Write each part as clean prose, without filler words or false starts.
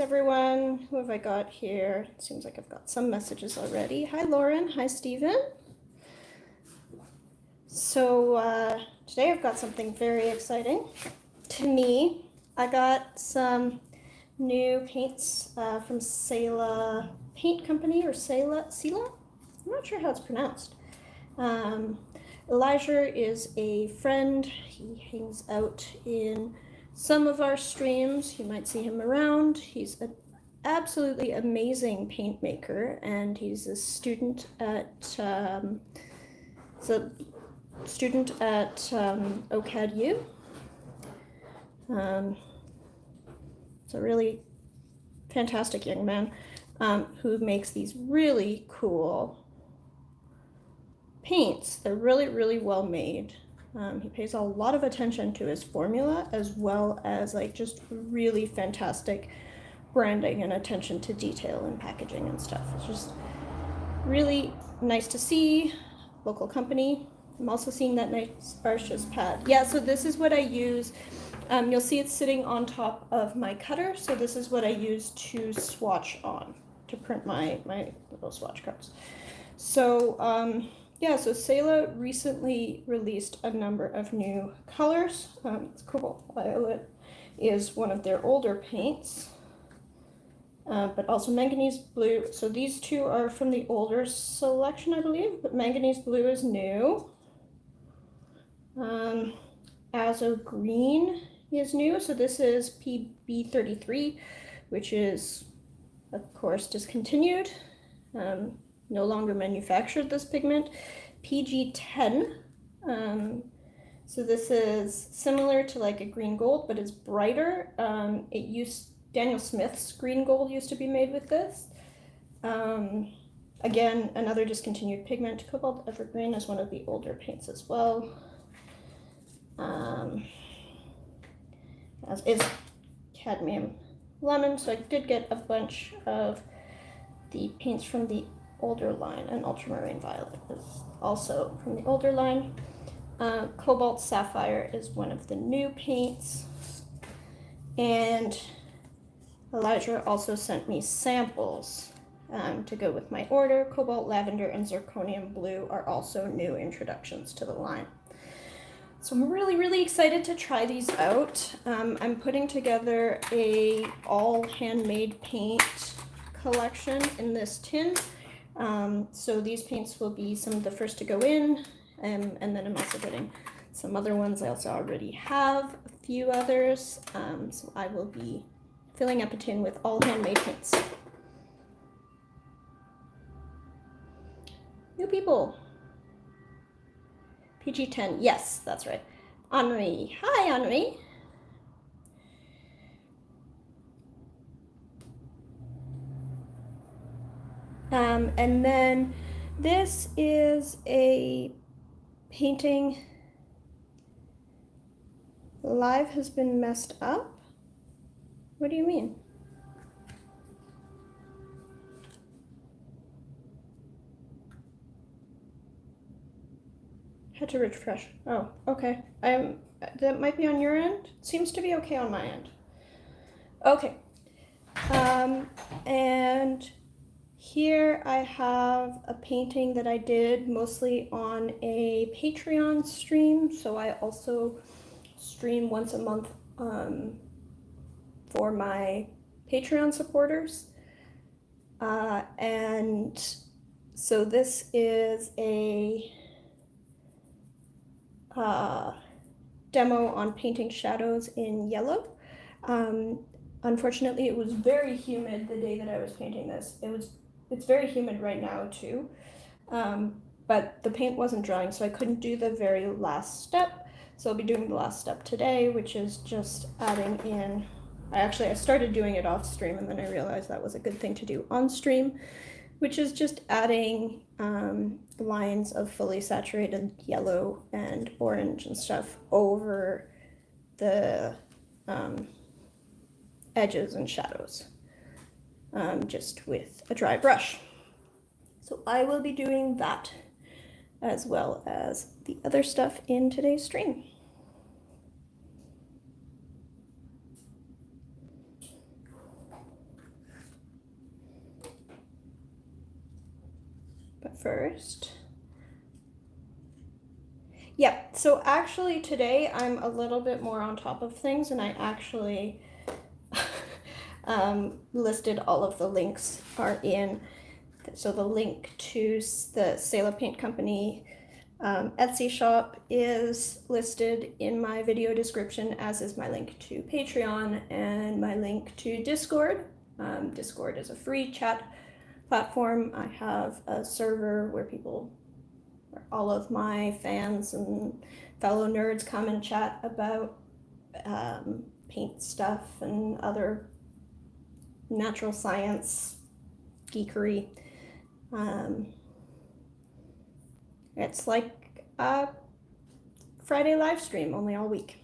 Everyone, who have I got here? It seems like I've got some messages already. Hi Lauren, hi Stephen. So today I've got something very exciting to me. I got some new paints from Selah Paint Company, or Selah? I'm not sure how it's pronounced. Elijah is a friend. He hangs out in some of our streams. You might see him around. He's an absolutely amazing paint maker, and he's a student at OCADU. It's a really fantastic young man who makes these really cool paints. They're really, really well made. He pays a lot of attention to his formula, as well as like just really fantastic branding and attention to detail and packaging and stuff. It's just really nice to see. Local company. I'm also seeing that nice Arches pad. Yeah, so this is what I use. You'll see it's sitting on top of my cutter. So this is what I use to swatch on, to print my little swatch cards. So yeah, so Selah recently released a number of new colors. Cobalt Violet is one of their older paints, but also Manganese Blue. So these two are from the older selection, I believe, but Manganese Blue is new. Azo Green is new. So this is PB33, which is, of course, discontinued. No longer manufactured, this pigment. PG10. So this is similar to like a green gold, but it's brighter. Daniel Smith's green gold used to be made with this. Again, another discontinued pigment. Cobalt Evergreen is one of the older paints as well. As is Cadmium Lemon. So I did get a bunch of the paints from the older line, and Ultramarine Violet is also from the older line. Cobalt Sapphire is one of the new paints. And Elijah also sent me samples to go with my order. Cobalt Lavender and Zirconium Blue are also new introductions to the line. So I'm really, really excited to try these out. I'm putting together a all handmade paint collection in this tin. So these paints will be some of the first to go in, and then I'm also getting some other ones. I also already have a few others, so I will be filling up a tin with all handmade paints. New people. PG10, yes, that's right. Henri, hi Henri. And then this is a painting. Live has been messed up? What do you mean? Had to refresh. Oh, okay. That might be on your end. Seems to be okay on my end. Okay. And here I have a painting that I did mostly on a Patreon stream. So I also stream once a month for my Patreon supporters. And so this is a demo on painting shadows in yellow. Unfortunately, it was very humid the day that I was painting this. It's very humid right now too, but the paint wasn't drying, so I couldn't do the very last step. So I'll be doing the last step today, which is just adding in, I started doing it off stream, and then I realized that was a good thing to do on stream, which is just adding lines of fully saturated yellow and orange and stuff over the edges and shadows, just with a dry brush. So I will be doing that as well as the other stuff in today's stream. first. Yeah, so actually today I'm a little bit more on top of things, and I actually listed all of the links are in. So the link to the Selah Paint Company Etsy shop is listed in my video description, as is my link to Patreon and my link to Discord. Discord is a free chat platform. I have a server where all of my fans and fellow nerds come and chat about paint stuff and other natural science geekery. It's like a Friday live stream, only all week,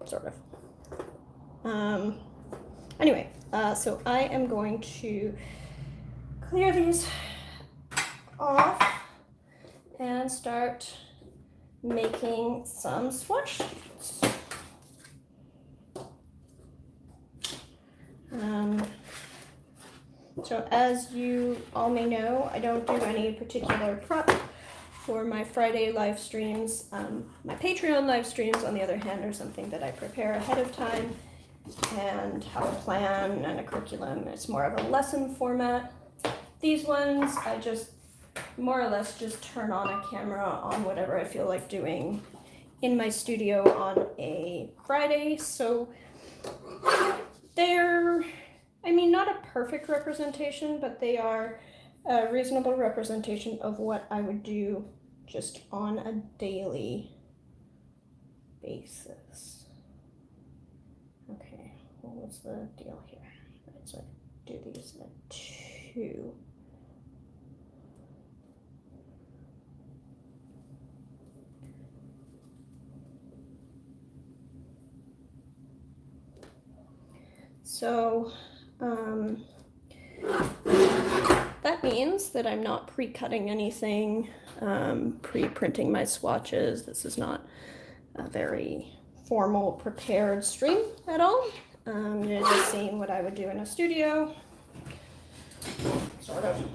sort of. Anyway, so I am going to clear these off and start making some swatch sheets. So as you all may know, I don't do any particular prep for my Friday live streams. My Patreon live streams, on the other hand, are something that I prepare ahead of time and have a plan and a curriculum. It's more of a lesson format. These ones, I just more or less just turn on a camera on whatever I feel like doing in my studio on a Friday. So they're, I mean, not a perfect representation, but they are a reasonable representation of what I would do just on a daily basis. Okay, what was the deal here? Right, so I do these at 2. So that means that I'm not pre-cutting anything, pre-printing my swatches. This is not a very formal prepared stream at all. You're just seeing what I would do in a studio, sort of.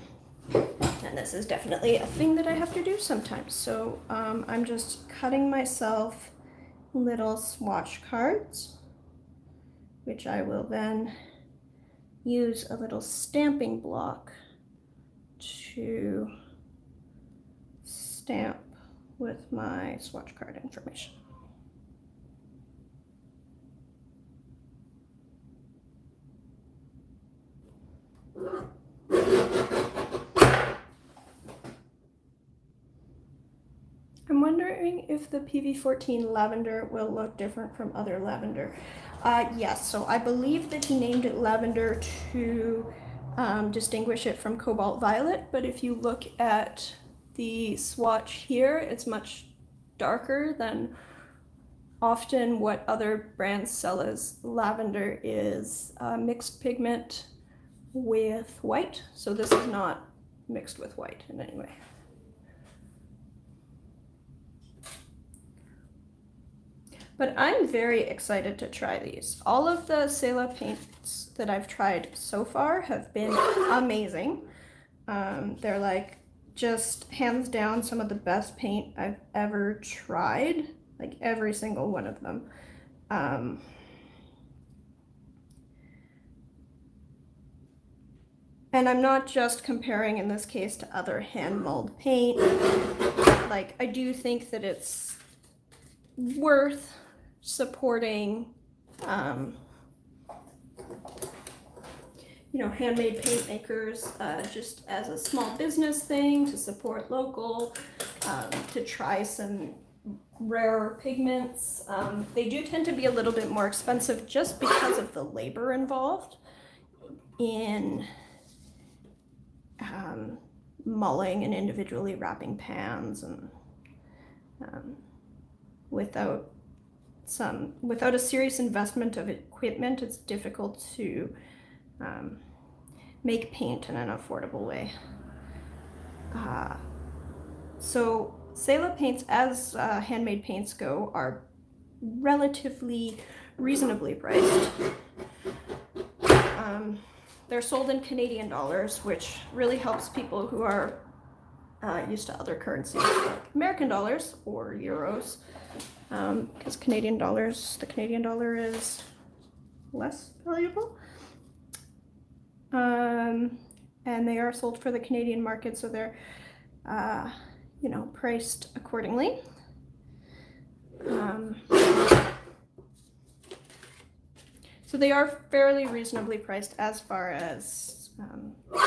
And this is definitely a thing that I have to do sometimes. So I'm just cutting myself little swatch cards, which I will then use a little stamping block to stamp with my swatch card information. I'm wondering if the PV14 lavender will look different from other lavender. Yes, so I believe that he named it lavender to distinguish it from Cobalt Violet, but if you look at the swatch here, it's much darker than often what other brands sell as lavender is mixed pigment with white. So this is not mixed with white in any way. But I'm very excited to try these. All of the Selah paints that I've tried so far have been amazing. They're like just hands down some of the best paint I've ever tried, like every single one of them. And I'm not just comparing in this case to other hand mold paint. Like, I do think that it's worth supporting you know, handmade paint makers just as a small business thing, to support local, to try some rarer pigments. They do tend to be a little bit more expensive just because of the labor involved in mulling and individually wrapping pans, and without a serious investment of equipment, it's difficult to make paint in an affordable way. So Selah paints, as handmade paints go, are relatively reasonably priced. they're sold in Canadian dollars, which really helps people who are used to other currencies like American dollars or euros, because the Canadian dollar is less valuable. And they are sold for the Canadian market, so they're, you know, priced accordingly. So they are fairly reasonably priced as far as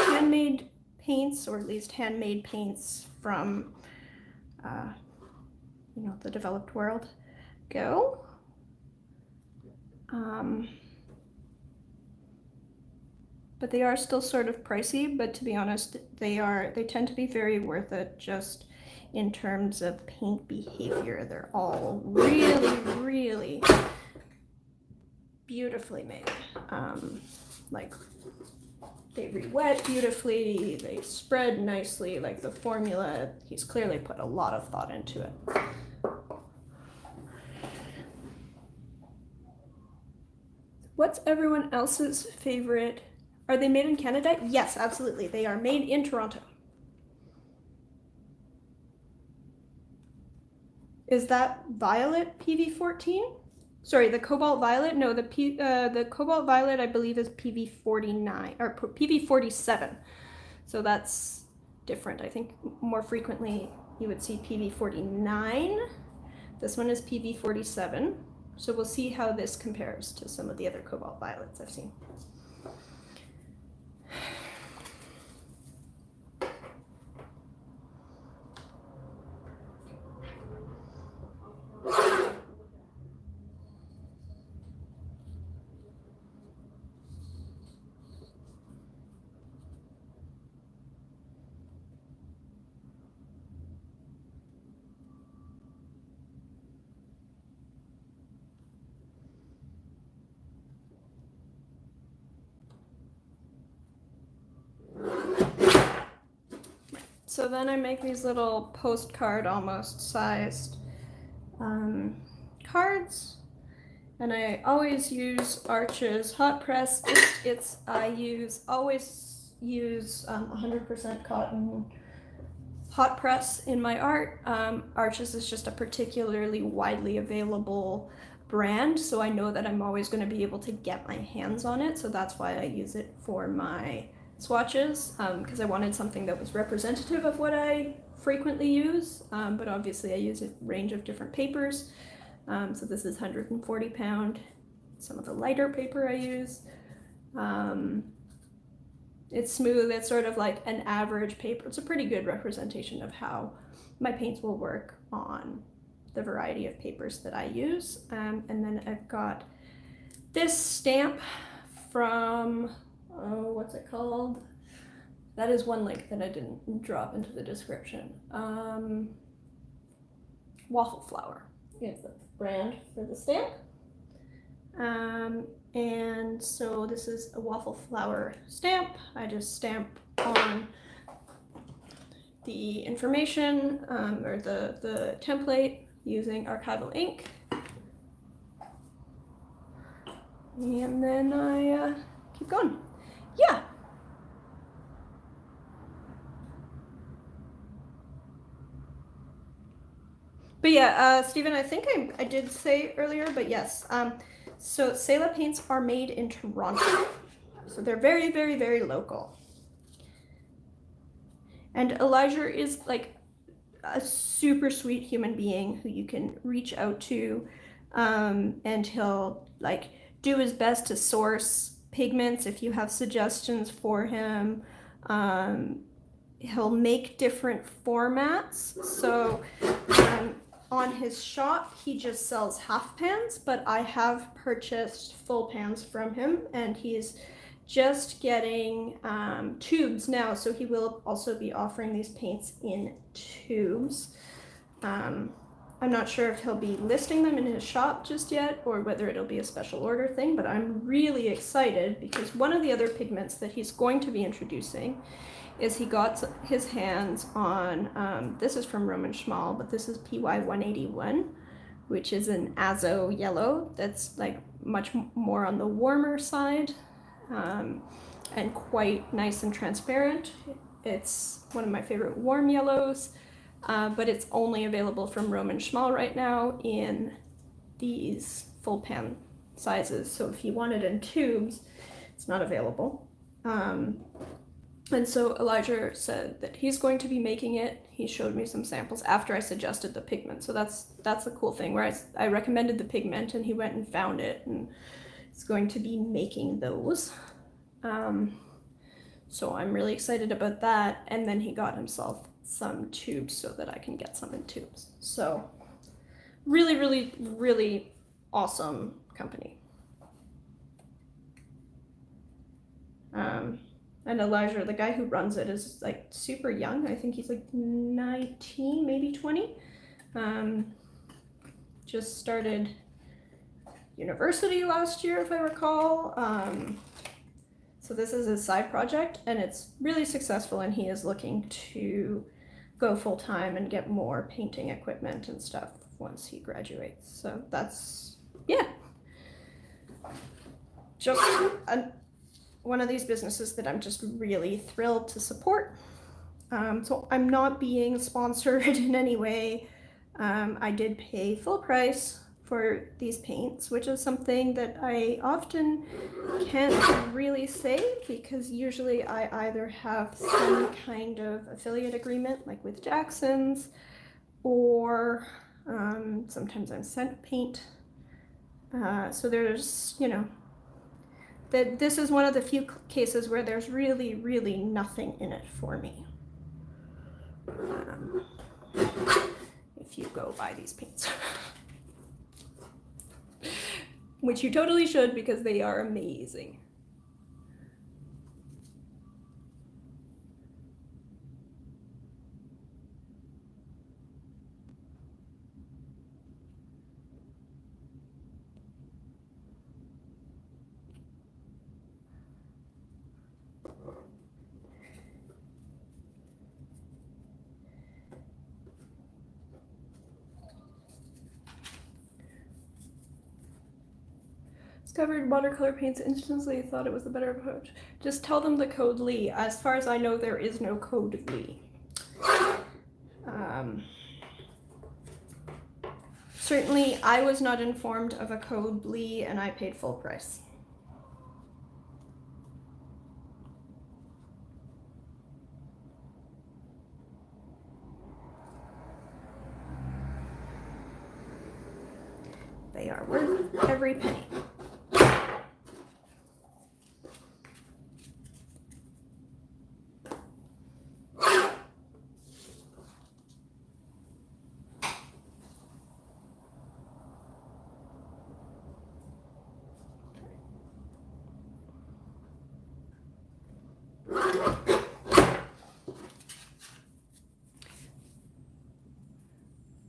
handmade paints, or at least handmade paints from, you know, the developed world go. But they are still sort of pricey, but to be honest, they tend to be very worth it just in terms of paint behavior. They're all really, really beautifully made. Like, they re-wet beautifully, they spread nicely, like the formula, he's clearly put a lot of thought into it. What's everyone else's favorite? Are they made in Canada? Yes, absolutely. They are made in Toronto. Is that Violet PV14? Sorry, the Cobalt Violet? No, the Cobalt Violet, I believe, is PV49 or PV47. So that's different. I think more frequently you would see PV49. This one is PV47. So we'll see how this compares to some of the other Cobalt Violets I've seen. So then I make these little postcard almost sized cards, and I always use Arches hot press. I always use 100% cotton hot press in my art. Arches is just a particularly widely available brand, so I know that I'm always going to be able to get my hands on it, so that's why I use it for my swatches, because I wanted something that was representative of what I frequently use, but obviously I use a range of different papers. So this is 140 pound, some of the lighter paper I use. It's smooth, it's sort of like an average paper. It's a pretty good representation of how my paints will work on the variety of papers that I use. And then I've got this stamp from, oh, what's it called? That is one link that I didn't drop into the description. Waffle Flower is the brand for the stamp. And so this is a Waffle Flower stamp. I just stamp on the information or the template using archival ink. And then I keep going. Yeah. But yeah, Stephen, I think I did say earlier, but yes. So Selah paints are made in Toronto. So they're very, very, very local. And Elijah is like a super sweet human being who you can reach out to, and he'll like do his best to source pigments if you have suggestions for him. He'll make different formats. So on his shop, he just sells half pans, but I have purchased full pans from him, and he's just getting tubes now, so he will also be offering these paints in tubes. I'm not sure if he'll be listing them in his shop just yet, or whether it'll be a special order thing, but I'm really excited because one of the other pigments that he's going to be introducing is he got his hands on, this is from Roman Schmal, but this is PY181, which is an Azo yellow that's like much more on the warmer side. and quite nice and transparent. It's one of my favorite warm yellows, but it's only available from Roman Schmal right now in these full pan sizes. So if you want it in tubes, it's not available. And so Elijah said that he's going to be making it. He showed me some samples after I suggested the pigment. So that's the cool thing, where I recommended the pigment and he went and found it and is going to be making those. So I'm really excited about that. And then he got himself some tubes so that I can get some in tubes. So really, really, really awesome company. And Elijah, the guy who runs it, is like super young. I think he's like 19, maybe 20. Just started university last year, if I recall. So this is his side project, and it's really successful, and he is looking to go full-time and get more painting equipment and stuff once he graduates. So that's, yeah. Just one of these businesses that I'm just really thrilled to support. So I'm not being sponsored in any way. I did pay full price for these paints, which is something that I often can't really say, because usually I either have some kind of affiliate agreement, like with Jackson's, or sometimes I'm sent paint. So there's, you know, that this is one of the few cases where there's really, really nothing in it for me. If you go buy these paints. Which you totally should, because they are amazing. Discovered watercolor paints instantly, thought it was the better approach. Just tell them the code Lee. As far as I know, there is no code Lee. Certainly, I was not informed of a code Lee, and I paid full price. They are worth every penny.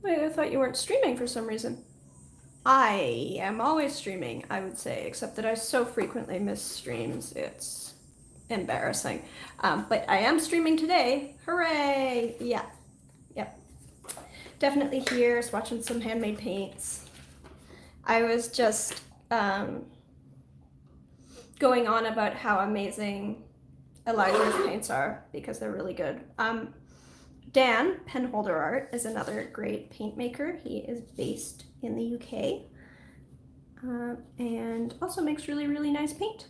Wait, I thought you weren't streaming for some reason. I am always streaming, I would say, except that I so frequently miss streams, it's embarrassing. But I am streaming today. Hooray! Yeah. Yep. Definitely here, swatching some handmade paints. I was just going on about how amazing Elijah's paints are, because they're really good. Dan, Penholder Art, is another great paint maker. He is based in the UK and also makes really, really nice paint.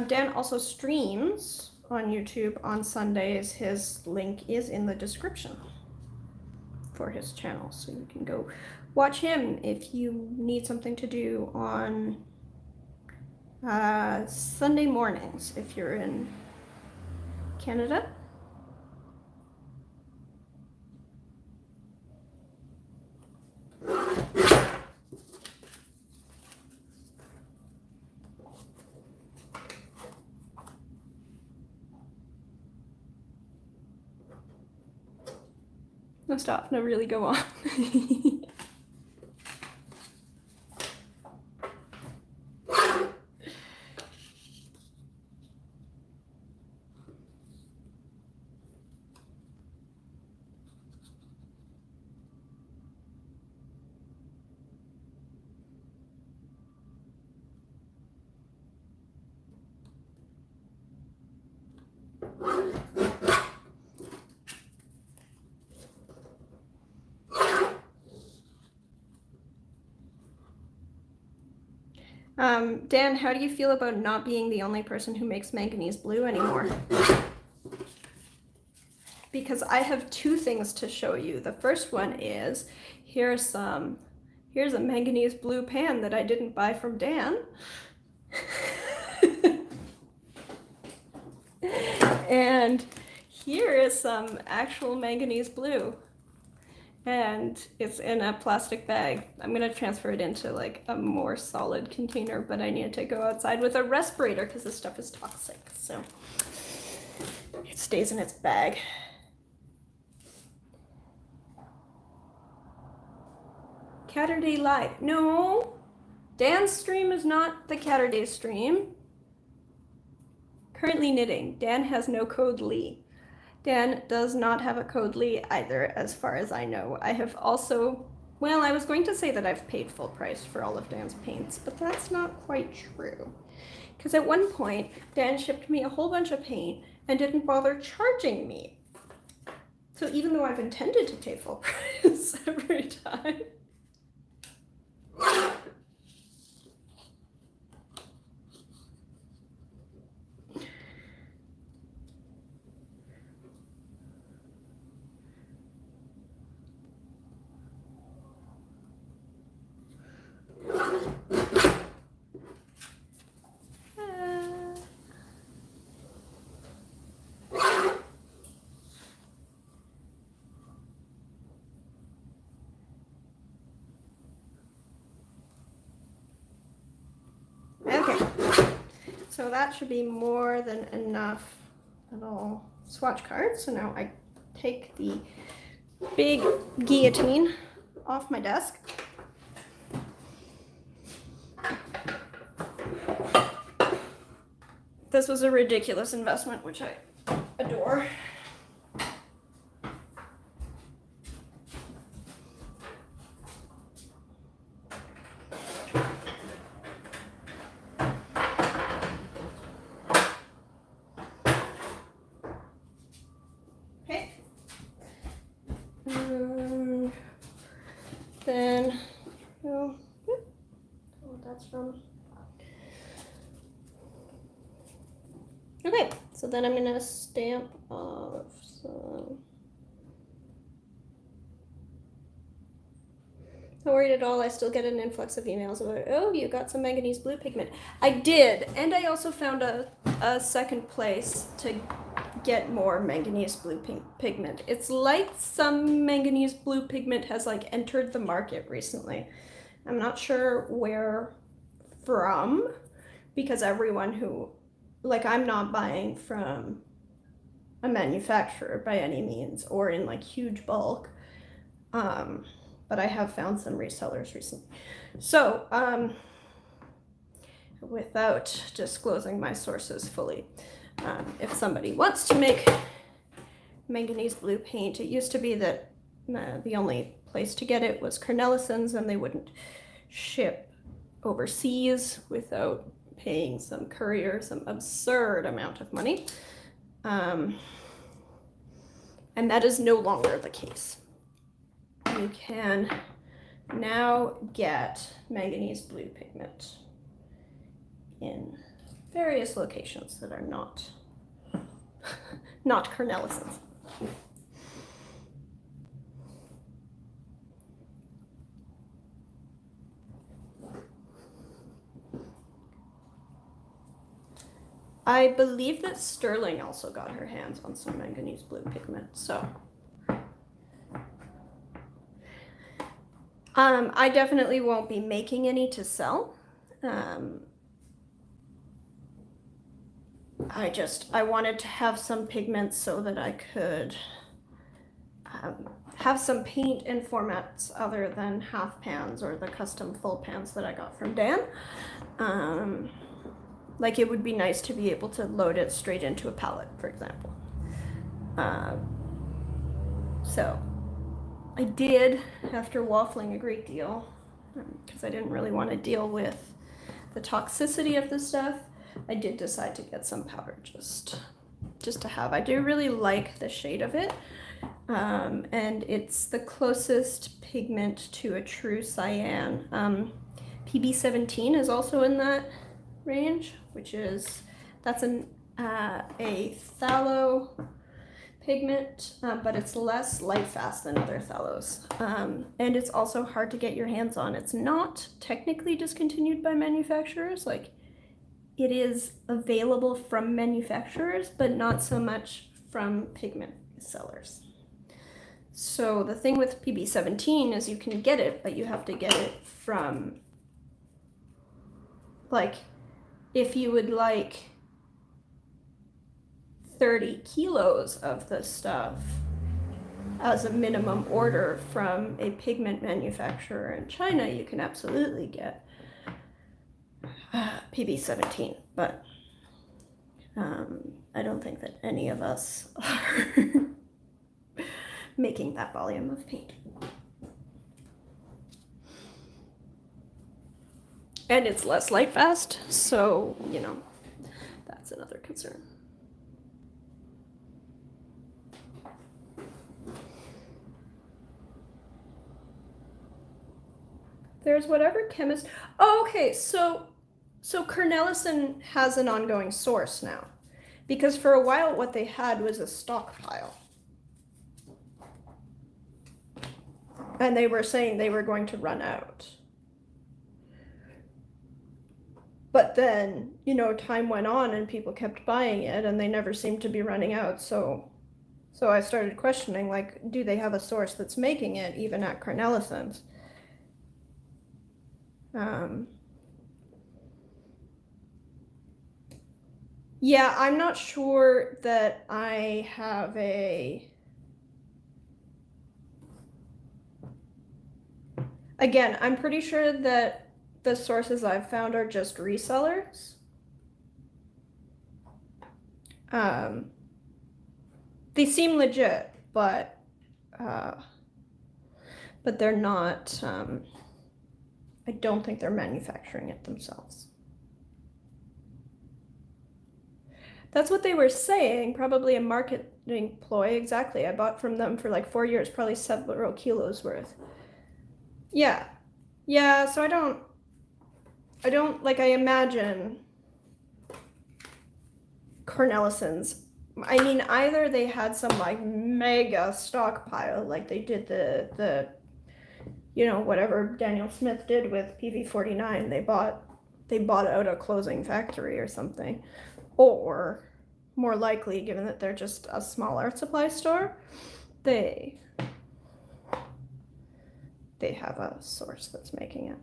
Dan also streams on YouTube on Sundays. His link is in the description for his channel, so you can go watch him if you need something to do on Sunday mornings if you're in Canada. No, stop. No, really go on. Dan, how do you feel about not being the only person who makes manganese blue anymore? Because I have two things to show you. The first one is, here's a manganese blue pan that I didn't buy from Dan. And here is some actual manganese blue. And it's in a plastic bag. I'm gonna transfer it into like a more solid container, but I need to go outside with a respirator because this stuff is toxic. So it stays in its bag. Catterday Live. No, Dan's stream is not the Catterday stream. Currently knitting. Dan has no code Lee. Dan does not have a code Lee either, as far as I know. I have also, well, I was going to say that I've paid full price for all of Dan's paints, but that's not quite true. Because at one point, Dan shipped me a whole bunch of paint and didn't bother charging me. So even though I've intended to pay full price every time. So that should be more than enough little swatch cards. So now I take the big guillotine off my desk. This was a ridiculous investment, which I adore. Then, oh, that's from. Okay, so then I'm gonna stamp off some. Not worried at all. I still get an influx of emails about, oh, you got some manganese blue pigment. I did, and I also found a second place to get more manganese blue pigment. It's like some manganese blue pigment has like entered the market recently. I'm not sure where from, because everyone who, like, I'm not buying from a manufacturer by any means or in like huge bulk, but I have found some resellers recently. So without disclosing my sources fully, if somebody wants to make manganese blue paint, it used to be that the only place to get it was Cornelison's, and they wouldn't ship overseas without paying some courier some absurd amount of money. And that is no longer the case. You can now get manganese blue pigment in various locations that are not Cornelison's. I believe that Sterling also got her hands on some manganese blue pigment, so I definitely won't be making any to sell. I wanted to have some pigments so that I could have some paint in formats other than half pans or the custom full pans that I got from Dan. Like it would be nice to be able to load it straight into a palette, for example. So I did, after waffling a great deal, because I didn't really want to deal with the toxicity of the stuff, I did decide to get some powder just to have. I do really like the shade of it, and it's the closest pigment to a true cyan. PB17 is also in that range, which is, that's a phthalo pigment, but it's less light fast than other phthalos, and it's also hard to get your hands on. It's not technically discontinued by manufacturers, like it is available from manufacturers, but not so much from pigment sellers. So the thing with PB17 is you can get it, but you have to get it from, like, if you would like 30 kilos of this stuff as a minimum order from a pigment manufacturer in China, you can absolutely get PB17, but I don't think that any of us are making that volume of paint. And it's less light fast, so, you know, that's another concern. There's whatever chemist. Oh, okay, so Cornellison has an ongoing source now, because for a while what they had was a stockpile, and they were saying they were going to run out. But then, you know, time went on and people kept buying it and they never seemed to be running out. So I started questioning, like, do they have a source that's making it even at Cornellison's? Yeah, I'm not sure that I have a... Again, I'm pretty sure that the sources I've found are just resellers. They seem legit, but they're not, I don't think they're manufacturing it themselves. That's what they were saying, probably a marketing ploy, exactly. I bought from them for like 4 years, probably several kilos worth. Yeah, so I don't, like, I imagine Cornellison's, I mean, either they had some like mega stockpile, like they did the you know, whatever Daniel Smith did with PV49, they bought out a closing factory or something, or more likely, given that they're just a small art supply store, they have a source that's making it.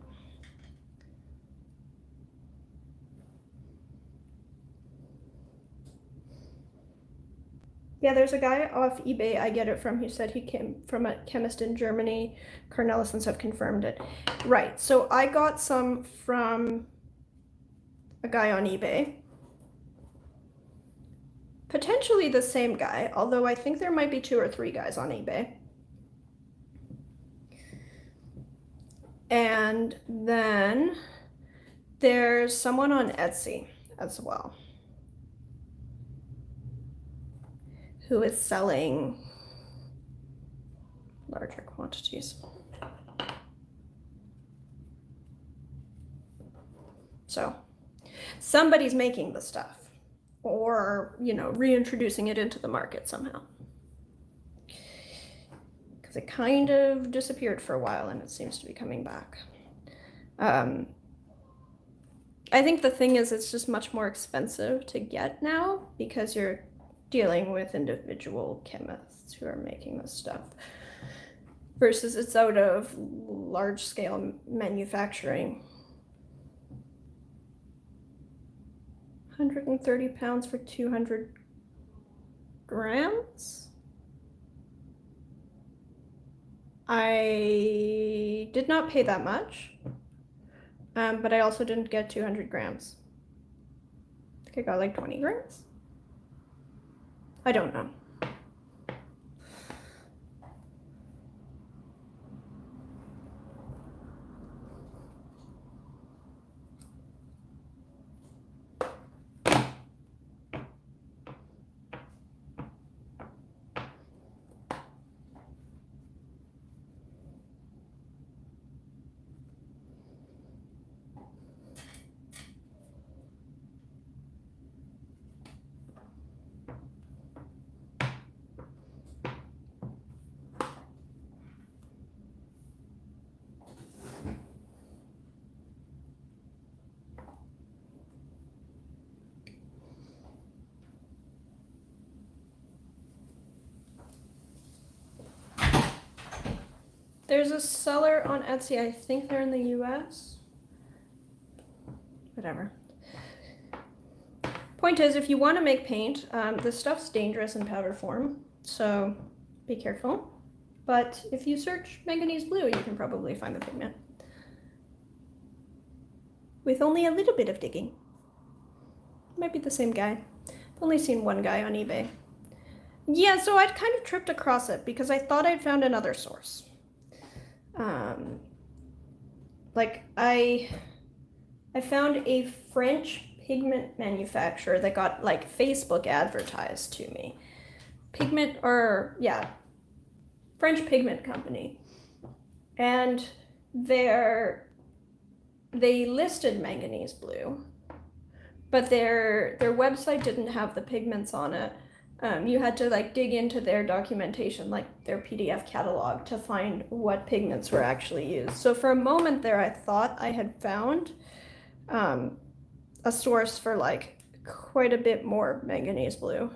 Yeah, there's a guy off eBay I get it from who said he came from a chemist in Germany. Cornellisons have confirmed it. Right, so I got some from a guy on eBay. Potentially the same guy, although I think there might be 2 or 3 guys on eBay. And then there's someone on Etsy as well who is selling larger quantities. So somebody's making the stuff, or, you know, reintroducing it into the market somehow. Because it kind of disappeared for a while and it seems to be coming back. I think the thing is, it's just much more expensive to get now because you're dealing with individual chemists who are making this stuff, versus it's out of large-scale manufacturing. 130 pounds for 200 grams? I did not pay that much, but I also didn't get 200 grams. I think I got like 20 grams. I don't know. There's a seller on Etsy, I think they're in the US. Whatever. Point is, if you want to make paint, this stuff's dangerous in powder form, so be careful. But if you search manganese blue, you can probably find the pigment. With only a little bit of digging. Might be the same guy. I've only seen one guy on eBay. Yeah, so I'd kind of tripped across it because I thought I'd found another source. Like I found a French pigment manufacturer that got like Facebook advertised to me. Pigment, or yeah, French pigment company. And they listed manganese blue, but their website didn't have the pigments on it. You had to like dig into their documentation, like their PDF catalog, to find what pigments were actually used. So for a moment there, I thought I had found a source for like quite a bit more manganese blue.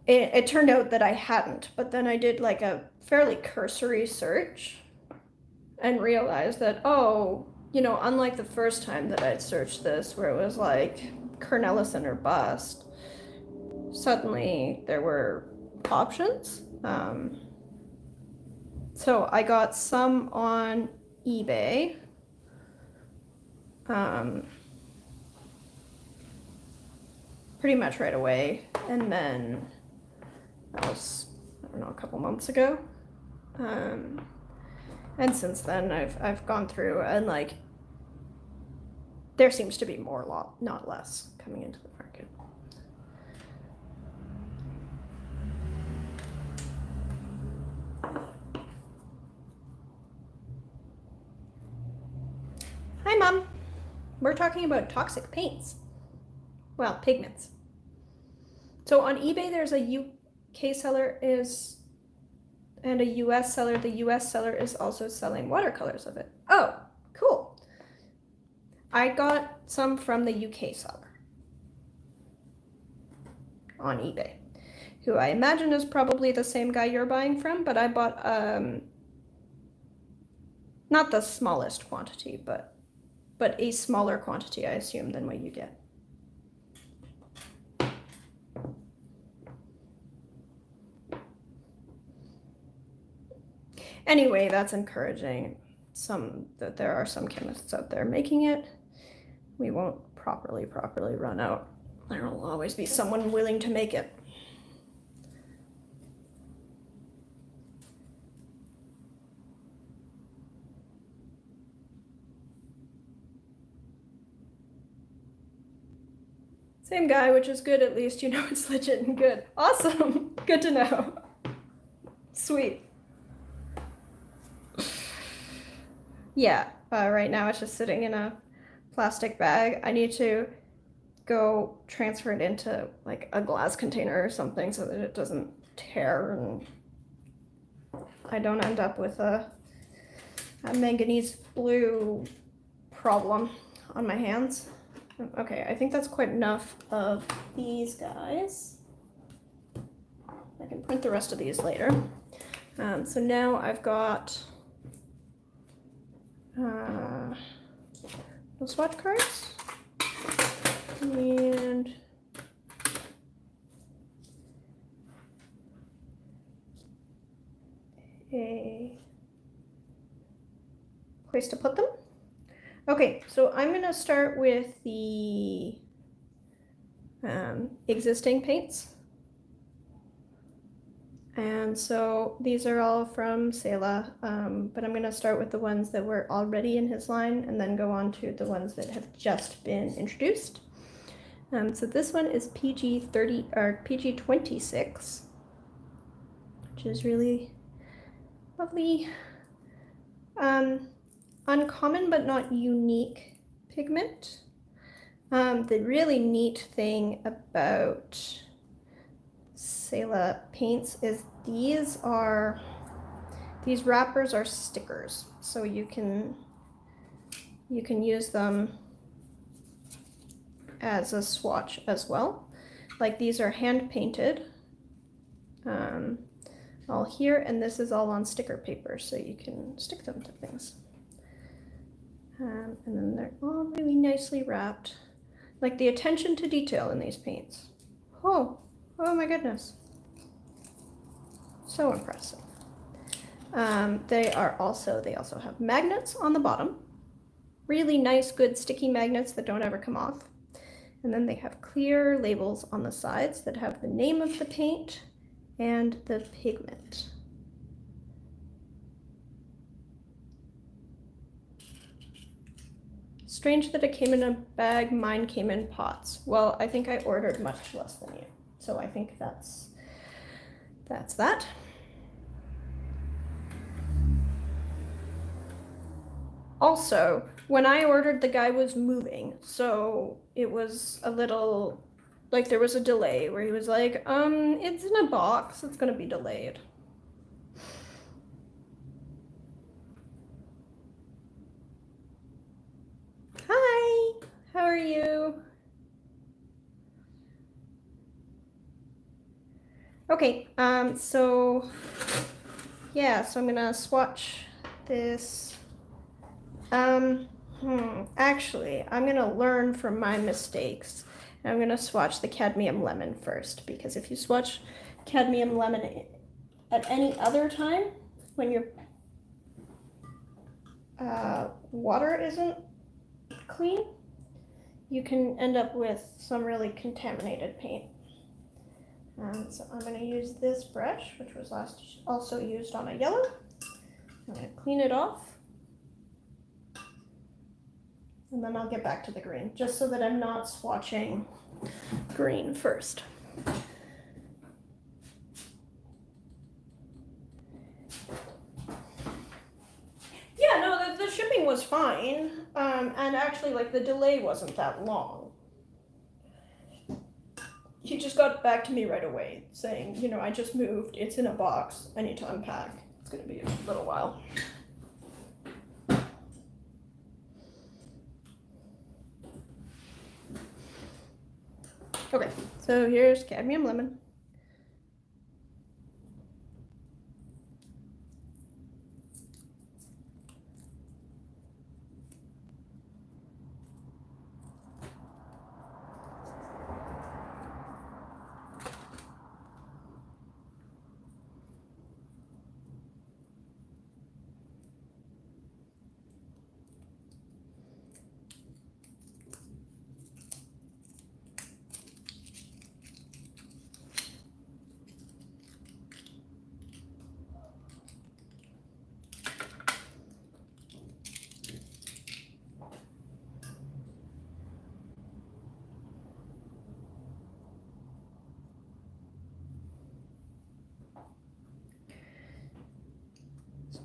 It turned out that I hadn't, but then I did like a fairly cursory search and realized that, oh, you know, unlike the first time that I'd searched this, where it was like Cornelison or bust, suddenly there were options. So I got some on eBay. Pretty much right away, and then that was, I don't know, a couple months ago. And since then I've gone through and like there seems to be more, not less, coming into the market. Hi, Mom. We're talking about toxic paints. Well, pigments. So on eBay, there's a UK seller and a US seller. The US seller is also selling watercolors of it. Oh, cool. I got some from the UK seller on eBay, who I imagine is probably the same guy you're buying from, but I bought not the smallest quantity, but a smaller quantity, I assume, than what you get. Anyway, that's encouraging. That there are some chemists out there making it. We won't properly run out. There will always be someone willing to make it. Same guy, which is good. At least you know it's legit and good. Awesome. Good to know. Sweet. Yeah, right now it's just sitting in a plastic bag. I need to go transfer it into like a glass container or something so that it doesn't tear and I don't end up with a manganese blue problem on my hands. Okay, I think that's quite enough of these guys. I can print the rest of these later. So now I've got the swatch cards and a place to put them. Okay, so I'm gonna start with the existing paints. And so these are all from Selah, but I'm gonna start with the ones that were already in his line and then go on to the ones that have just been introduced. So this one is PG30 or PG26, which is really lovely. Uncommon but not unique pigment. The really neat thing about Selah paints is these wrappers are stickers, so you can use them as a swatch as well. Like these are hand painted all here, and this is all on sticker paper, so you can stick them to things. And then they're all really nicely wrapped. Like the attention to detail in these paints. Oh my goodness. So impressive. They also have magnets on the bottom. Really nice, good sticky magnets that don't ever come off. And then they have clear labels on the sides that have the name of the paint and the pigment. Strange that it came in a bag, mine came in pots. Well, I think I ordered much less than you. So I think that's that. Also, when I ordered, the guy was moving, so it was a little, like there was a delay where he was like, it's in a box, it's gonna be delayed. Hi, how are you? Okay, so I'm gonna swatch this. Actually, I'm gonna learn from my mistakes. And I'm gonna swatch the Cadmium Lemon first, because if you swatch Cadmium Lemon at any other time, when your water isn't clean, you can end up with some really contaminated paint. So I'm gonna use this brush, which was also used on a yellow. I'm gonna clean it off. And then I'll get back to the green, just so that I'm not swatching green first. Yeah, no, the shipping was fine. And actually, like, the delay wasn't that long. He just got back to me right away saying, you know, I just moved, it's in a box, I need to unpack. It's gonna be a little while. Okay, so here's Cadmium Lemon.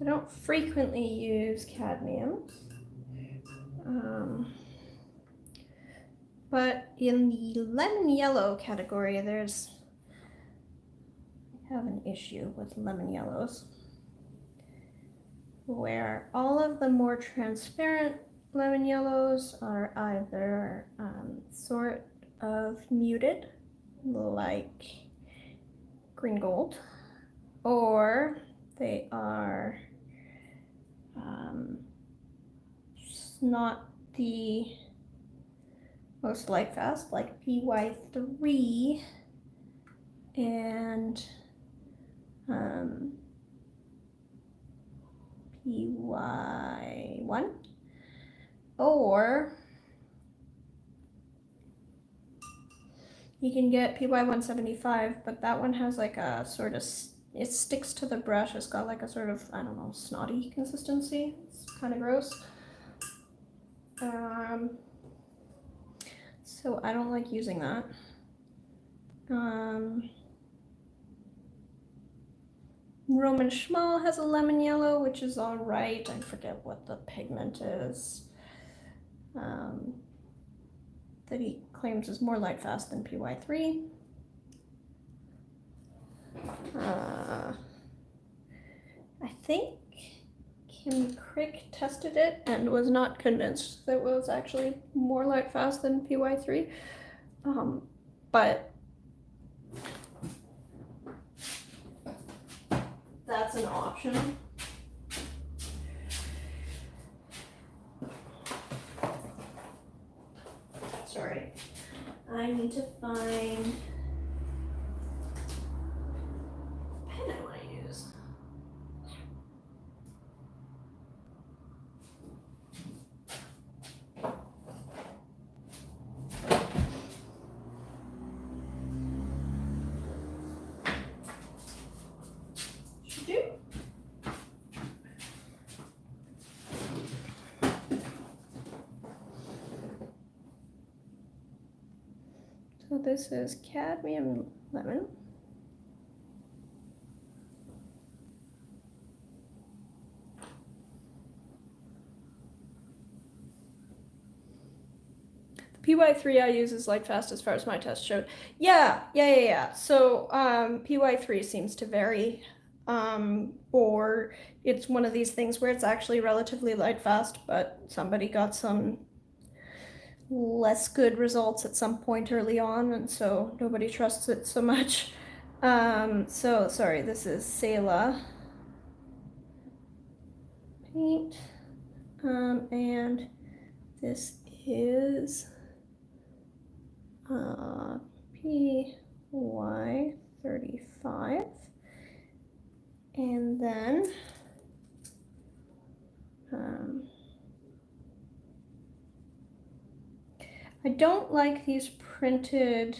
I don't frequently use cadmium, but in the lemon yellow category, I have an issue with lemon yellows, where all of the more transparent lemon yellows are either sort of muted, like green gold, or they are just not the most light fast, like PY3 and PY1, or you can get PY175, but that one has like a sort of, it sticks to the brush. It's got like a sort of, I don't know, snotty consistency. It's kind of gross. So I don't like using that. Roman Schmal has a lemon yellow, which is all right. I forget what the pigment is. That he claims is more light fast than PY3. I think Kim Crick tested it and was not convinced that it was actually more light fast than PY3. But that's an option. Sorry, I need to find the pen I want to use. Should do. So this is Cadmium Lemon. The PY3 I use is light fast as far as my test showed. Yeah. So PY3 seems to vary. Or it's one of these things where it's actually relatively light fast, but somebody got some less good results at some point early on, and so nobody trusts it so much. So sorry, this is Selah paint, and this is PY35, and then I don't like these printed,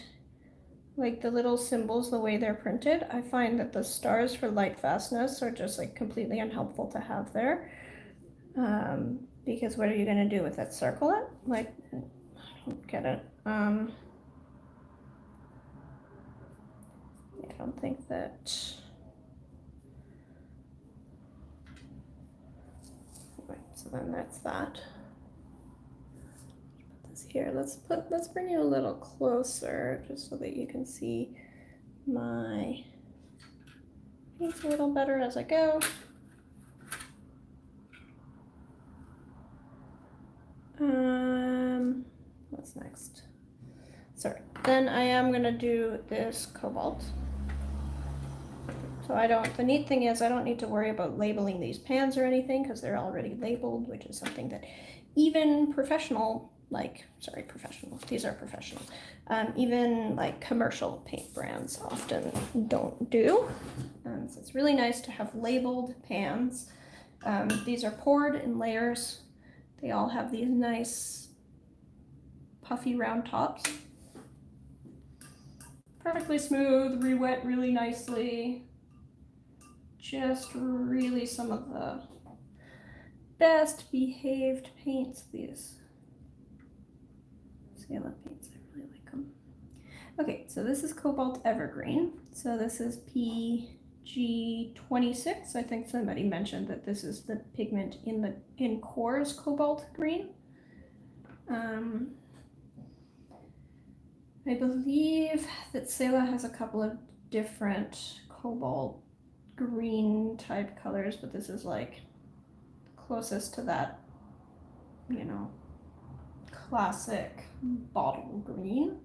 like the little symbols, the way they're printed. I find that the stars for light fastness are just like completely unhelpful to have there. Because what are you gonna do with it? Circle it? Like, I don't get it. Yeah, I don't think that. Right, so then that's that. Here, let's bring you a little closer just so that you can see my paints a little better as I go. What's next? Sorry. Then I am gonna do this cobalt. So the neat thing is I don't need to worry about labeling these pans or anything because they're already labeled, which is something that even professional, these are professional. Even like commercial paint brands often don't do. So it's really nice to have labeled pans. These are poured in layers. They all have these nice puffy round tops. Perfectly smooth, re-wet really nicely. Just really some of the best behaved paints, these Selah paints, I really like them. Okay, so this is Cobalt Evergreen. So this is PG26. I think somebody mentioned that this is the pigment in Core's Cobalt Green. I believe that Selah has a couple of different Cobalt Green type colors, but this is like closest to that, you know, classic bottle green.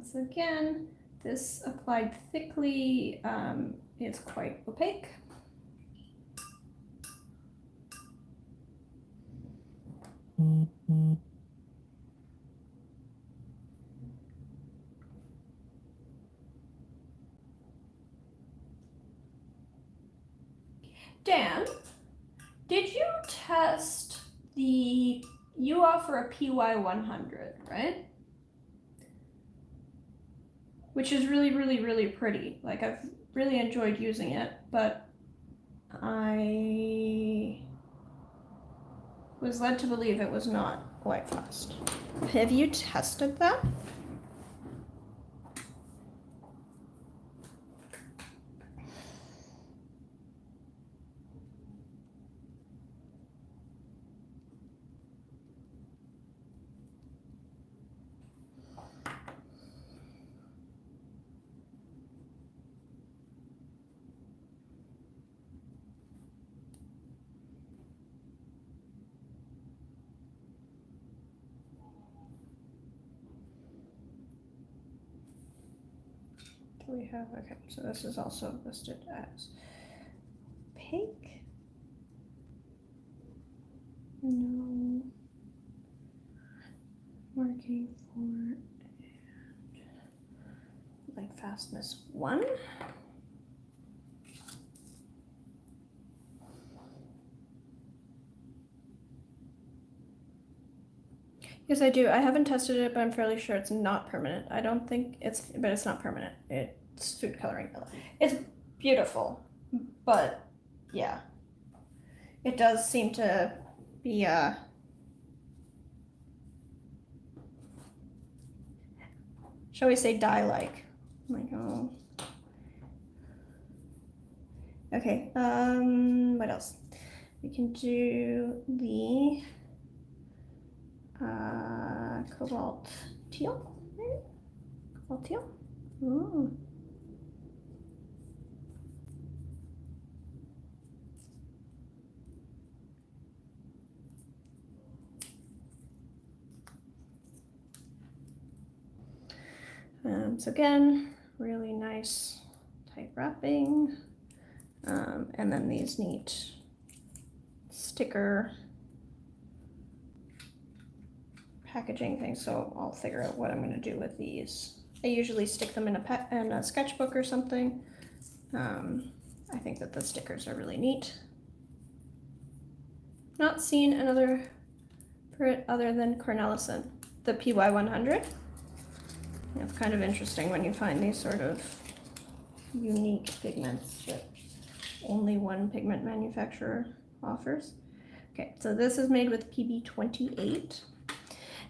So again, this applied thickly is quite opaque. Dan, did you test the, you offer a PY100, right? Which is really, really, really pretty. Like, I've really enjoyed using it, but I was led to believe it was not white fast. Have you tested that? We have, okay, so this is also listed as pink. No marking for light fastness 1. Yes, I do. I haven't tested it, but I'm fairly sure it's not permanent. I don't think it's, but it's not permanent. It's food coloring yellow. It's beautiful, but yeah, it does seem to be shall we say dye-like. Like, oh. Okay, what else? We can do the Cobalt Teal, right? Cobalt Teal. Ooh. So again, really nice type wrapping, and then these neat sticker packaging things. So I'll figure out what I'm going to do with these. I usually stick them in a sketchbook or something. I think that the stickers are really neat. Not seen another for it other than Cornellison, the PY100. It's kind of interesting when you find these sort of unique pigments that only one pigment manufacturer offers. Okay, so this is made with PB28.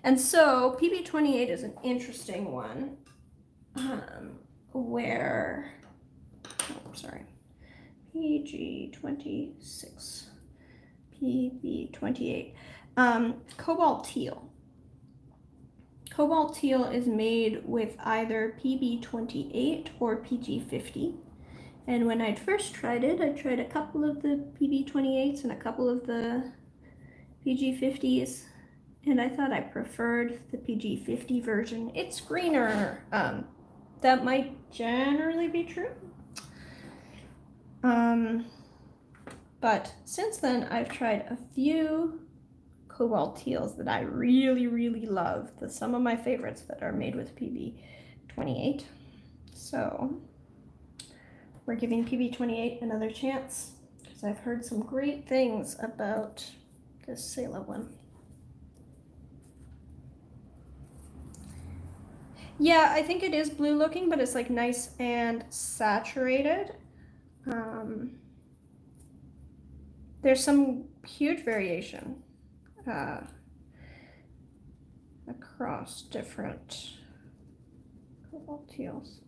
And so PB28 is an interesting one where, oh, sorry, PG26, PB28, Cobalt Teal. Cobalt Teal is made with either PB28 or PG50. And when I'd first tried it, I tried a couple of the PB28s and a couple of the PG50s. And I thought I preferred the PG50 version. It's greener. That might generally be true. But since then, I've tried a few Cobalt Teals that I really, really love. Some of my favorites that are made with PB28. So we're giving PB28 another chance because I've heard some great things about this Selah one. Yeah, I think it is blue looking, but it's like nice and saturated. There's some huge variation across different Cobalt Teals.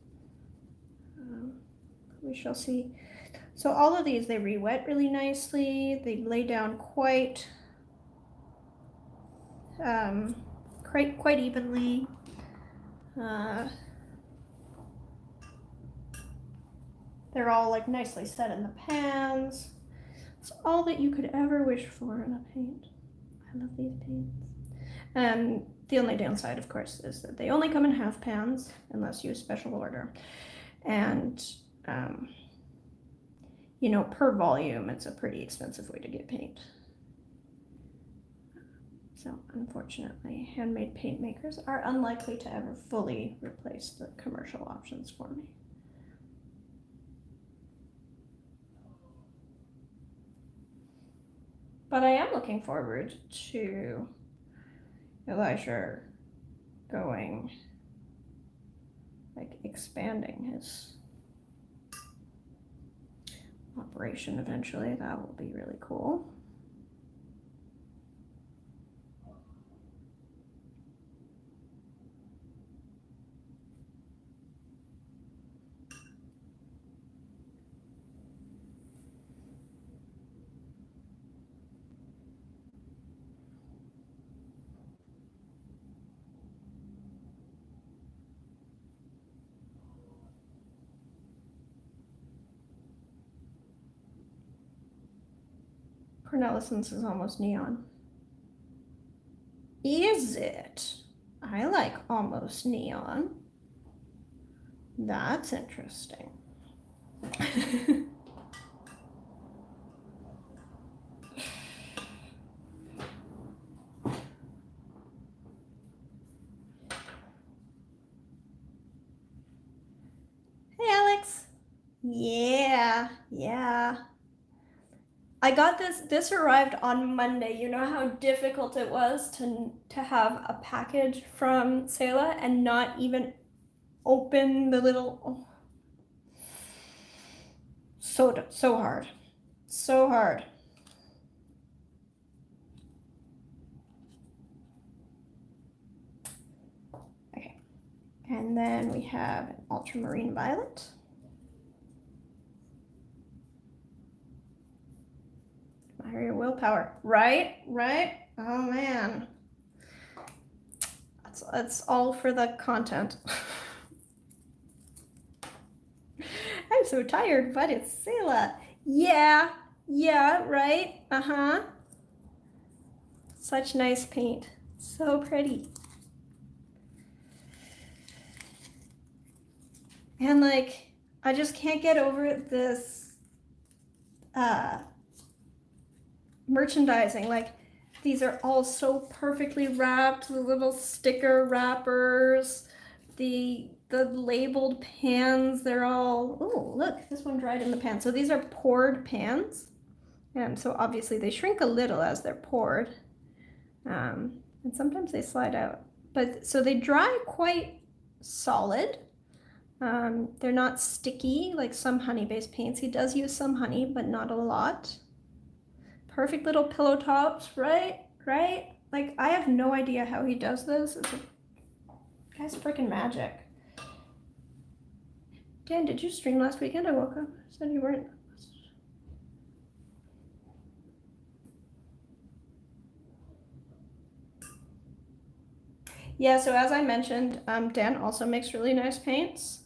We shall see. So all of these, they re-wet really nicely. They lay down quite evenly. They're all like nicely set in the pans. It's all that you could ever wish for in a paint. I love these paints. The only downside, of course, is that they only come in half pans unless you special order. And, you know, per volume, it's a pretty expensive way to get paint. So, unfortunately, handmade paint makers are unlikely to ever fully replace the commercial options for me. But I am looking forward to Elijah going, like, expanding his operation eventually. That will be really cool. Cornelison's is almost neon. Is it? I like almost neon. That's interesting. Hey, Alex. Yeah. I got this arrived on Monday. You know how difficult it was to have a package from Selah and not even open the little, oh. So hard. So hard. Okay. And then we have an ultramarine violet. Your willpower, right? Oh man, that's all for the content. I'm so tired, but it's Selah. Yeah, right. Such nice paint, so pretty. And like, I just can't get over this merchandising. Like, these are all so perfectly wrapped, the little sticker wrappers, the labeled pans, they're all, oh look, this one dried in the pan. So these are poured pans, and so obviously they shrink a little as they're poured, and sometimes they slide out, but so they dry quite solid. They're not sticky like some honey-based paints. He does use some honey, but not a lot. Perfect little pillow tops, right? Like, I have no idea how he does this. Guy's freaking magic. Dan, did you stream last weekend? I woke up, said you weren't. Yeah, so as I mentioned, Dan also makes really nice paints.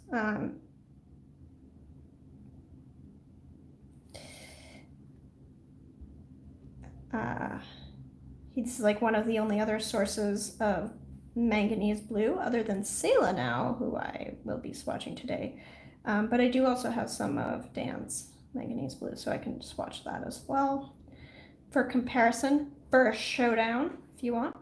He's like one of the only other sources of Manganese Blue other than Selah now, who I will be swatching today. But I do also have some of Dan's Manganese Blue, so I can swatch that as well for comparison, for a showdown if you want.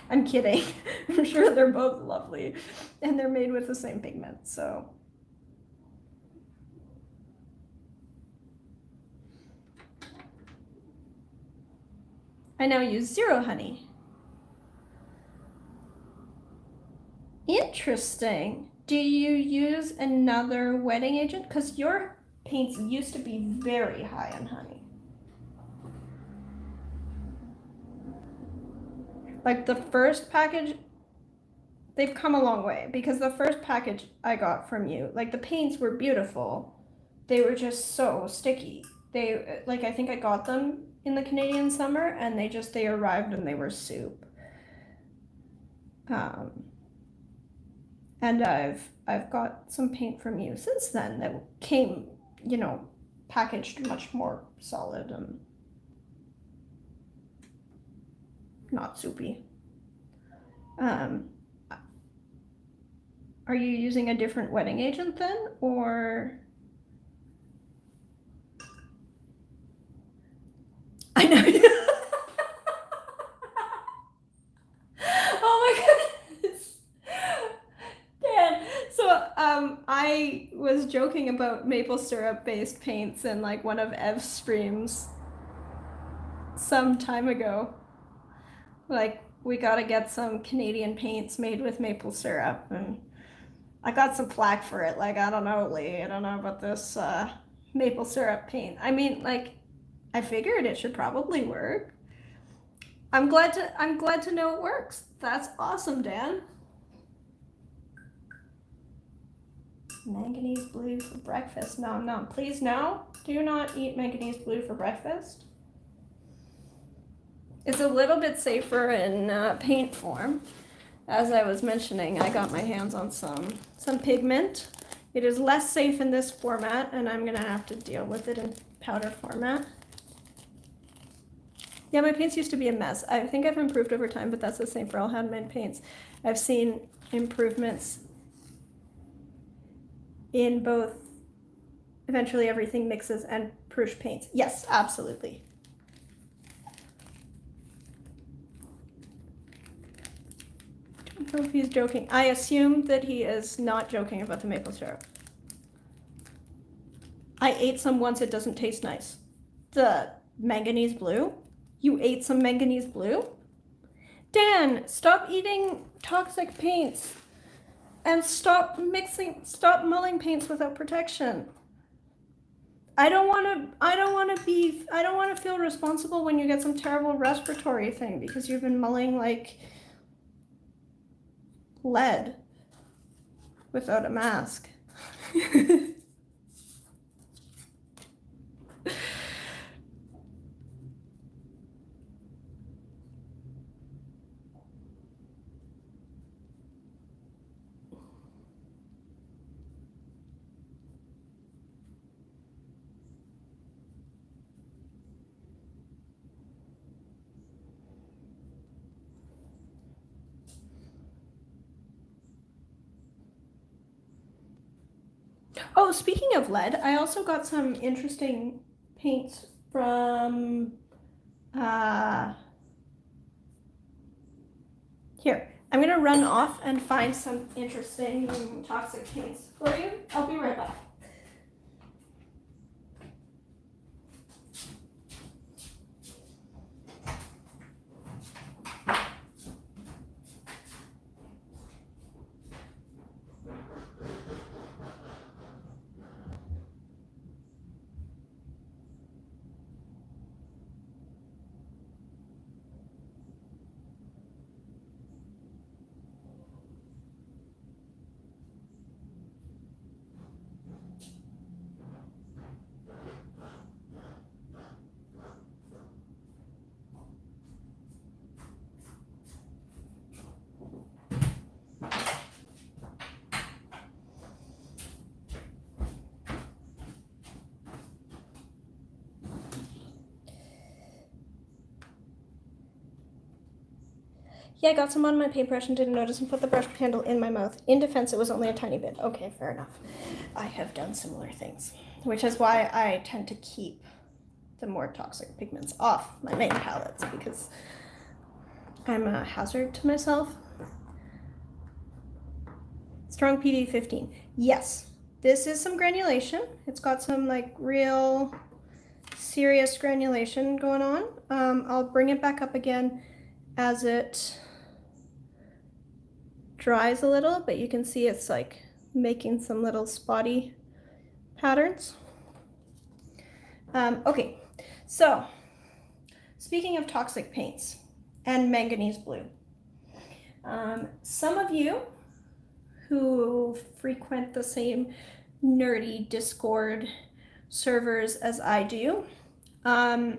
I'm kidding. I'm sure they're both lovely, and they're made with the same pigment, so. I now use zero honey. Interesting. Do you use another wetting agent? Because your paints used to be very high in honey. Like the first package, they've come a long way, because the first package I got from you, like, the paints were beautiful. They were just so sticky. They, like, I think I got them in the Canadian summer, and they arrived and they were soup. And I've got some paint from you since then that came, you know, packaged much more solid and not soupy. Are you using a different wetting agent then, or? I know. Oh my goodness. Dan, so I was joking about maple syrup based paints in like one of Ev's streams some time ago. Like, we gotta get some Canadian paints made with maple syrup, and I got some flack for it. Like, I don't know, Lee, I don't know about this maple syrup paint. I mean, like, I figured it should probably work. I'm glad to know it works. That's awesome, Dan. Manganese blue for breakfast. No, no, please no. Do not eat manganese blue for breakfast. It's a little bit safer in paint form. As I was mentioning, I got my hands on some pigment. It is less safe in this format, and I'm gonna have to deal with it in powder format. Yeah, my paints used to be a mess. I think I've improved over time, but that's the same for all handmade paints. I've seen improvements in both eventually everything mixes and Prush paints. Yes, absolutely. I don't know if he's joking. I assume that he is not joking about the maple syrup. I ate some once, it doesn't taste nice. The manganese blue? You ate some manganese blue? Dan, stop eating toxic paints and stop mulling paints without protection. I don't want to feel responsible when you get some terrible respiratory thing because you've been mulling like lead without a mask. Oh, speaking of lead, I also got some interesting paints from here. I'm gonna run off and find some interesting toxic paints for you. I'll be right back. Yeah, I got some on my paintbrush and didn't notice and put the brush handle in my mouth. In defense, it was only a tiny bit. Okay, fair enough. I have done similar things, which is why I tend to keep the more toxic pigments off my main palettes because I'm a hazard to myself. Strong PD 15. Yes, this is some granulation. It's got some like real serious granulation going on. I'll bring it back up again as it dries a little, but you can see it's like making some little spotty patterns. Okay, so speaking of toxic paints and manganese blue, some of you who frequent the same nerdy Discord servers as I do know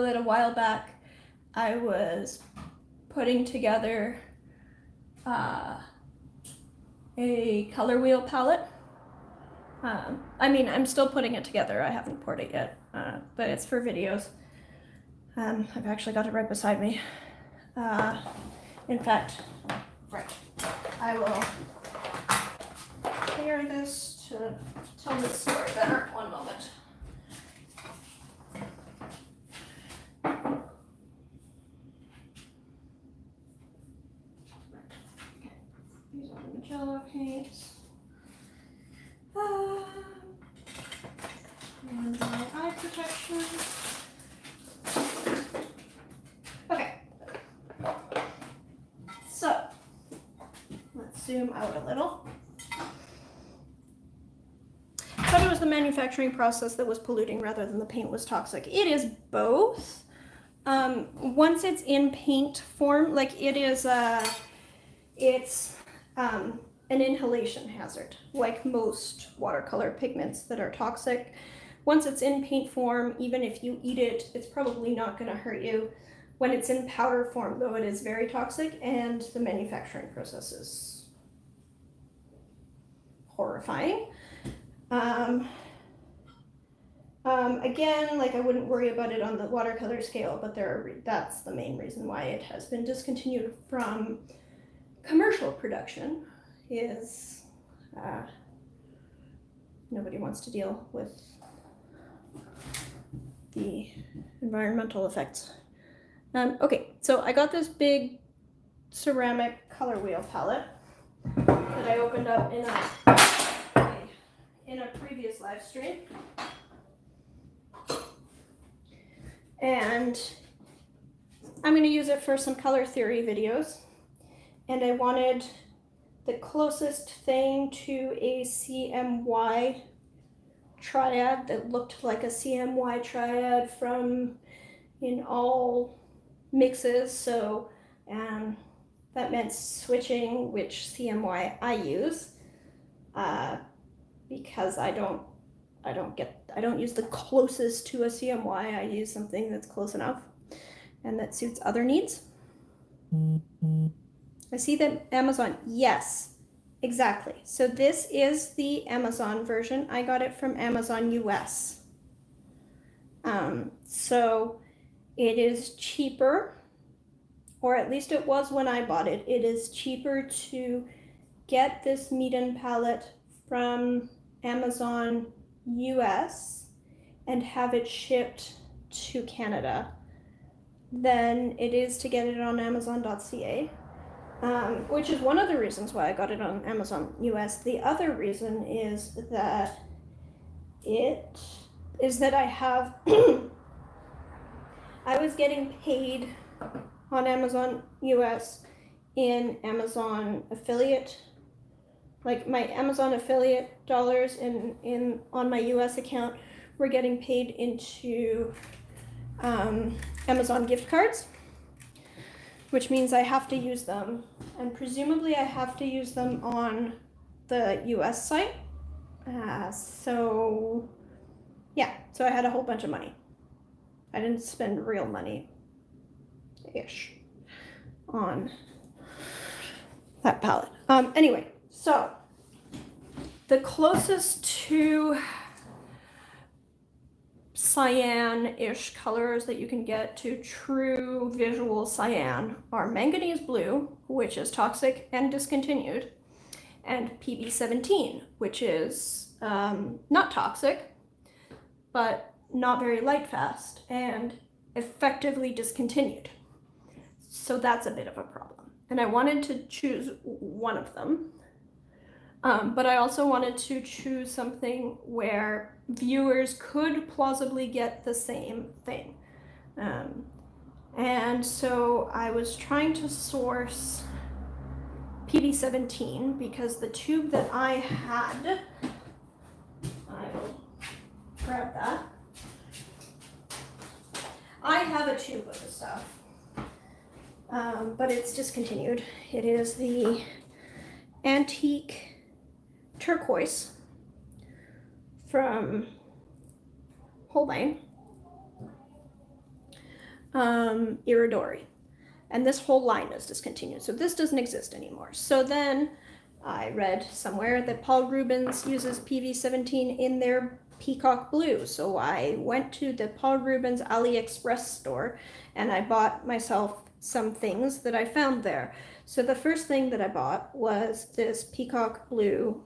that a while back I was putting together a color wheel palette. I mean, I'm still putting it together. I haven't poured it yet, but it's for videos. I've actually got it right beside me. In fact, right, I will clear this to tell the story better. One moment. These are the Jello paints. zoom out a little. But it was the manufacturing process that was polluting rather than the paint was toxic. It is both. Once it's in paint form, like it's an inhalation hazard, like most watercolor pigments that are toxic. Once it's in paint form, even if you eat it, it's probably not going to hurt you. When it's in powder form, though, it is very toxic, and the manufacturing process is horrifying. Again, like I wouldn't worry about it on the watercolor scale, but that's the main reason why it has been discontinued from commercial production is nobody wants to deal with the environmental effects. Okay, so I got this big ceramic color wheel palette that I opened up in a previous live stream. And I'm going to use it for some color theory videos. And I wanted the closest thing to a CMY triad that looked like a CMY triad in all mixes. So that meant switching which CMY I use because I don't use the closest to a CMY. I use something that's close enough and that suits other needs. I see that Amazon, yes, exactly. So this is the Amazon version. I got it from Amazon US. So it is cheaper, or at least it was when I bought it. It is cheaper to get this Meeden palette from Amazon US and have it shipped to Canada than it is to get it on Amazon.ca, which is one of the reasons why I got it on Amazon US. The other reason is that I have I was getting paid on Amazon US in Amazon affiliate, like my Amazon affiliate dollars on my US account were getting paid into Amazon gift cards, which means I have to use them, and presumably I have to use them on the US site. So yeah, so I had a whole bunch of money. I didn't spend real money-ish on that palette. Anyway, so the closest to cyan-ish colors that you can get to true visual cyan are Manganese Blue, which is toxic and discontinued, and PB17, which is not toxic, but not very light fast and effectively discontinued. So that's a bit of a problem. And I wanted to choose one of them, but I also wanted to choose something where viewers could plausibly get the same thing. And so I was trying to source PB17 because the tube that I had, I will grab that. I have a tube of the stuff, but it's discontinued. It is the Antique Turquoise from Holbein, Iridori, and this whole line is discontinued, so this doesn't exist anymore. So then I read somewhere that Paul Rubens uses PV17 in their Peacock Blue, so I went to the Paul Rubens AliExpress store and I bought myself some things that I found there. So the first thing that I bought was this Peacock Blue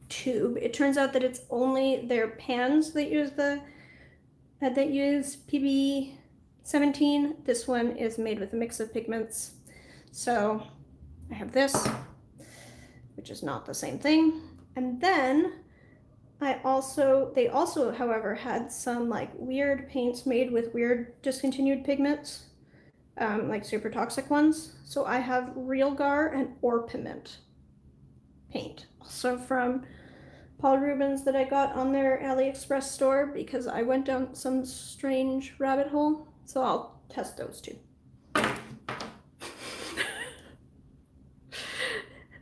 tube. It turns out that it's only their pans that use PB17. This one is made with a mix of pigments. So I have this, which is not the same thing. And then they also, however, had some like weird paints made with weird discontinued pigments, like super toxic ones. So I have Realgar and Piment paint. Also from Paul Rubens that I got on their AliExpress store because I went down some strange rabbit hole. So I'll test those too.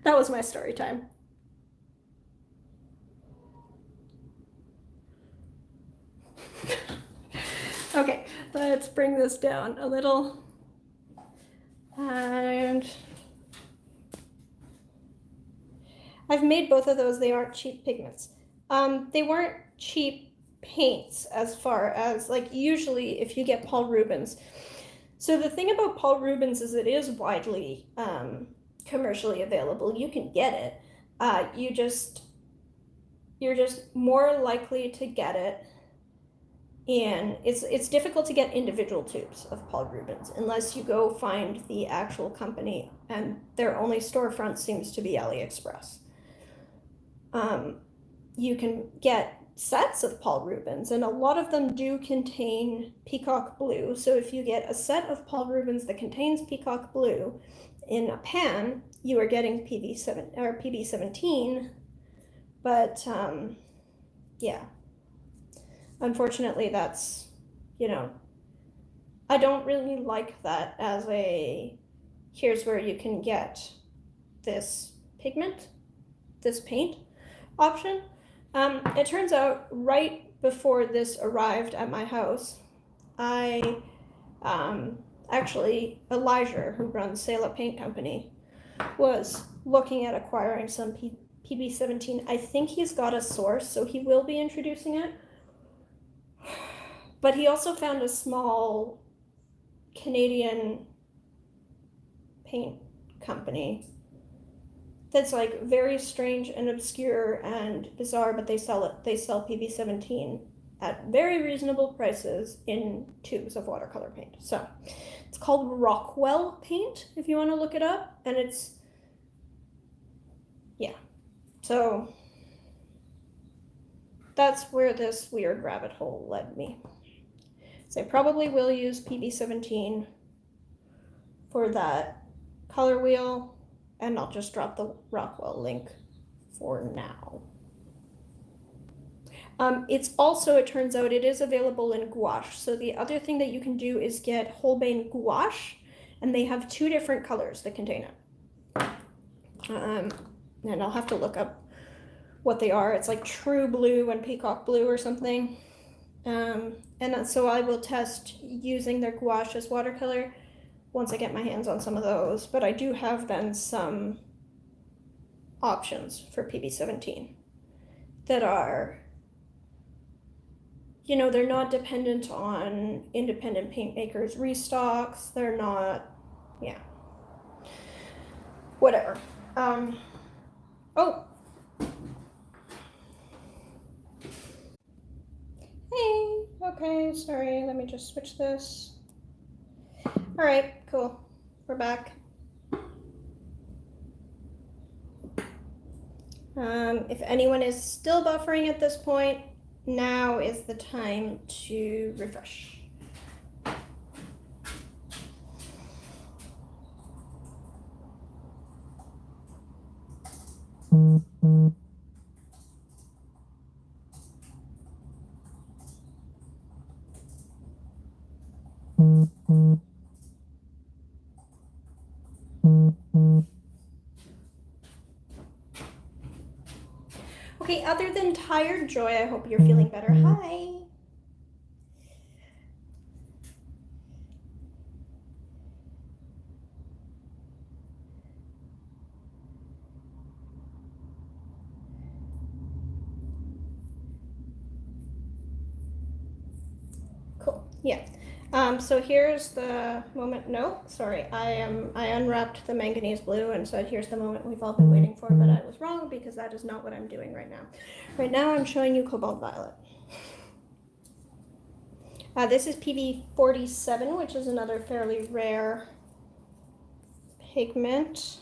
That was my story time. Okay, let's bring this down a little. And I've made both of those. They aren't cheap pigments. They weren't cheap paints as far as, like, usually if you get Paul Rubens. So the thing about Paul Rubens is it is widely commercially available. You can get it. You're just more likely to get it. And it's difficult to get individual tubes of Paul Rubens unless you go find the actual company, and their only storefront seems to be AliExpress. You can get sets of Paul Rubens, and a lot of them do contain peacock blue. So if you get a set of Paul Rubens that contains peacock blue in a pan, you are getting PB7 or PB17. But yeah. Unfortunately, that's, you know, I don't really like that as a, here's where you can get this pigment, this paint option. It turns out right before this arrived at my house, I actually, Elijah, who runs Selah Paint Company, was looking at acquiring some PB17. I think he's got a source, so he will be introducing it. But he also found a small Canadian paint company that's like very strange and obscure and bizarre, but they sell PB17 at very reasonable prices in tubes of watercolor paint. So it's called Rockwell paint if you want to look it up, and it's, yeah. So that's where this weird rabbit hole led me. So I probably will use PB17 for that color wheel, and I'll just drop the Rockwell link for now. It's also, it turns out, it is available in gouache. So the other thing that you can do is get Holbein gouache, and they have two different colors that contain it. And I'll have to look up what they are. It's like True Blue and Peacock Blue or something. And so I will test using their gouache as watercolor once I get my hands on some of those. But I do have then some options for PB17 that are, you know, they're not dependent on independent paint makers' restocks. They're not, yeah, whatever. Oh. Hey, okay, sorry, let me just switch this. All right, cool, we're back. If anyone is still buffering at this point, now is the time to refresh. Okay, other than tired Joy, I hope you're feeling better. Hi. Cool, yeah. So here's the moment, no, sorry, I unwrapped the Manganese Blue and said, here's the moment we've all been waiting for, but I was wrong because that is not what I'm doing right now. Right now I'm showing you Cobalt Violet. This is PB47, which is another fairly rare pigment.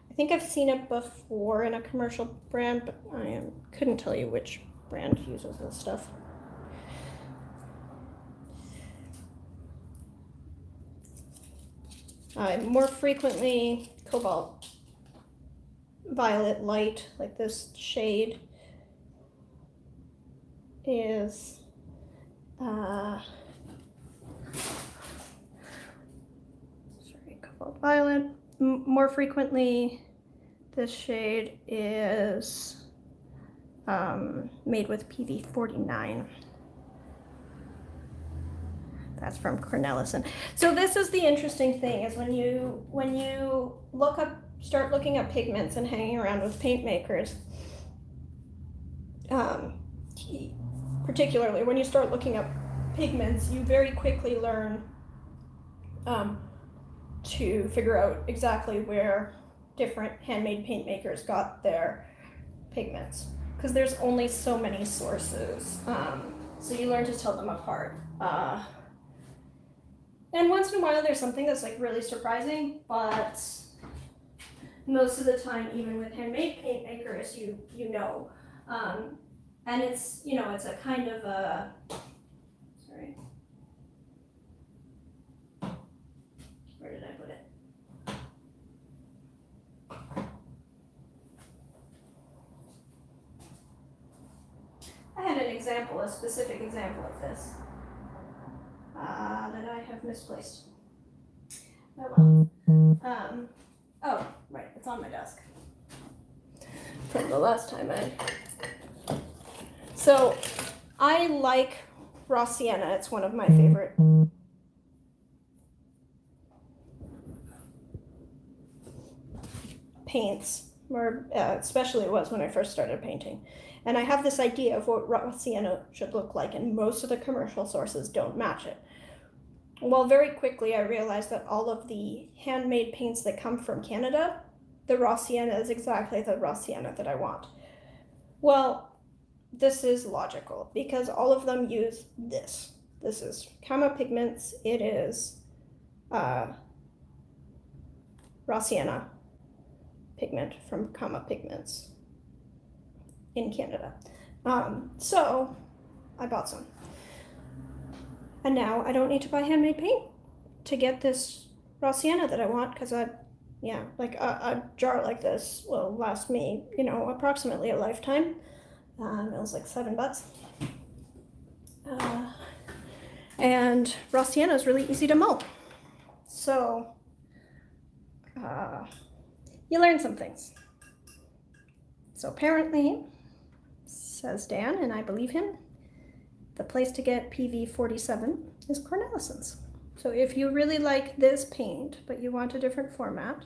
I think I've seen it before in a commercial brand, but I couldn't tell you which brand uses this stuff. More frequently, Cobalt violet light, like this shade, is Cobalt Violet. More frequently, this shade is made with PV49. That's from Cornelison. So this is the interesting thing, is when you start looking up pigments and hanging around with paint makers, particularly when you start looking up pigments, you very quickly learn to figure out exactly where different handmade paint makers got their pigments, because there's only so many sources. So you learn to tell them apart. And once in a while there's something that's like really surprising, but most of the time, even with handmade paint makers, you know. And it's, you know, it's a kind of a, sorry, where did I put it? I had an example, a specific example of this that I have misplaced. Oh well. Oh, right, it's on my desk from the last time So I like raw sienna. It's one of my favorite paints, or especially it was when I first started painting. And I have this idea of what raw sienna should look like, and most of the commercial sources don't match it. Well, very quickly I realized that all of the handmade paints that come from Canada, the raw sienna is exactly the raw sienna that I want. Well, this is logical, because all of them use this. This is Kama Pigments. It is raw sienna pigment from Kama Pigments in Canada. So I bought some. And now I don't need to buy handmade paint to get this raw sienna that I want, because like a jar like this will last me, you know, approximately a lifetime. It was like $7. And raw sienna is really easy to mull. So you learn some things. So apparently, says Dan, and I believe him, the place to get PV47 is Cornelison's. So if you really like this paint, but you want a different format,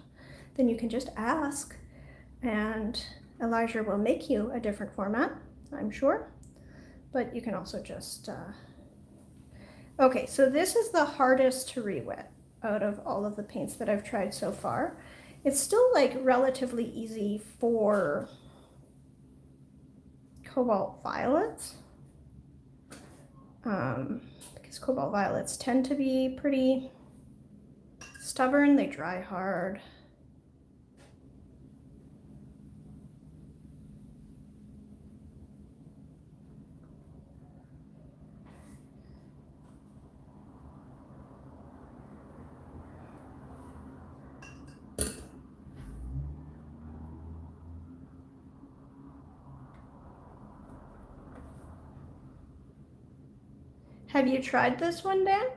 then you can just ask, and Elijah will make you a different format, I'm sure. But you can also just, okay, so this is the hardest to re-wet out of all of the paints that I've tried so far. It's still like relatively easy for Cobalt Violets, because Cobalt Violets tend to be pretty stubborn, they dry hard. Have you tried this one, Dan?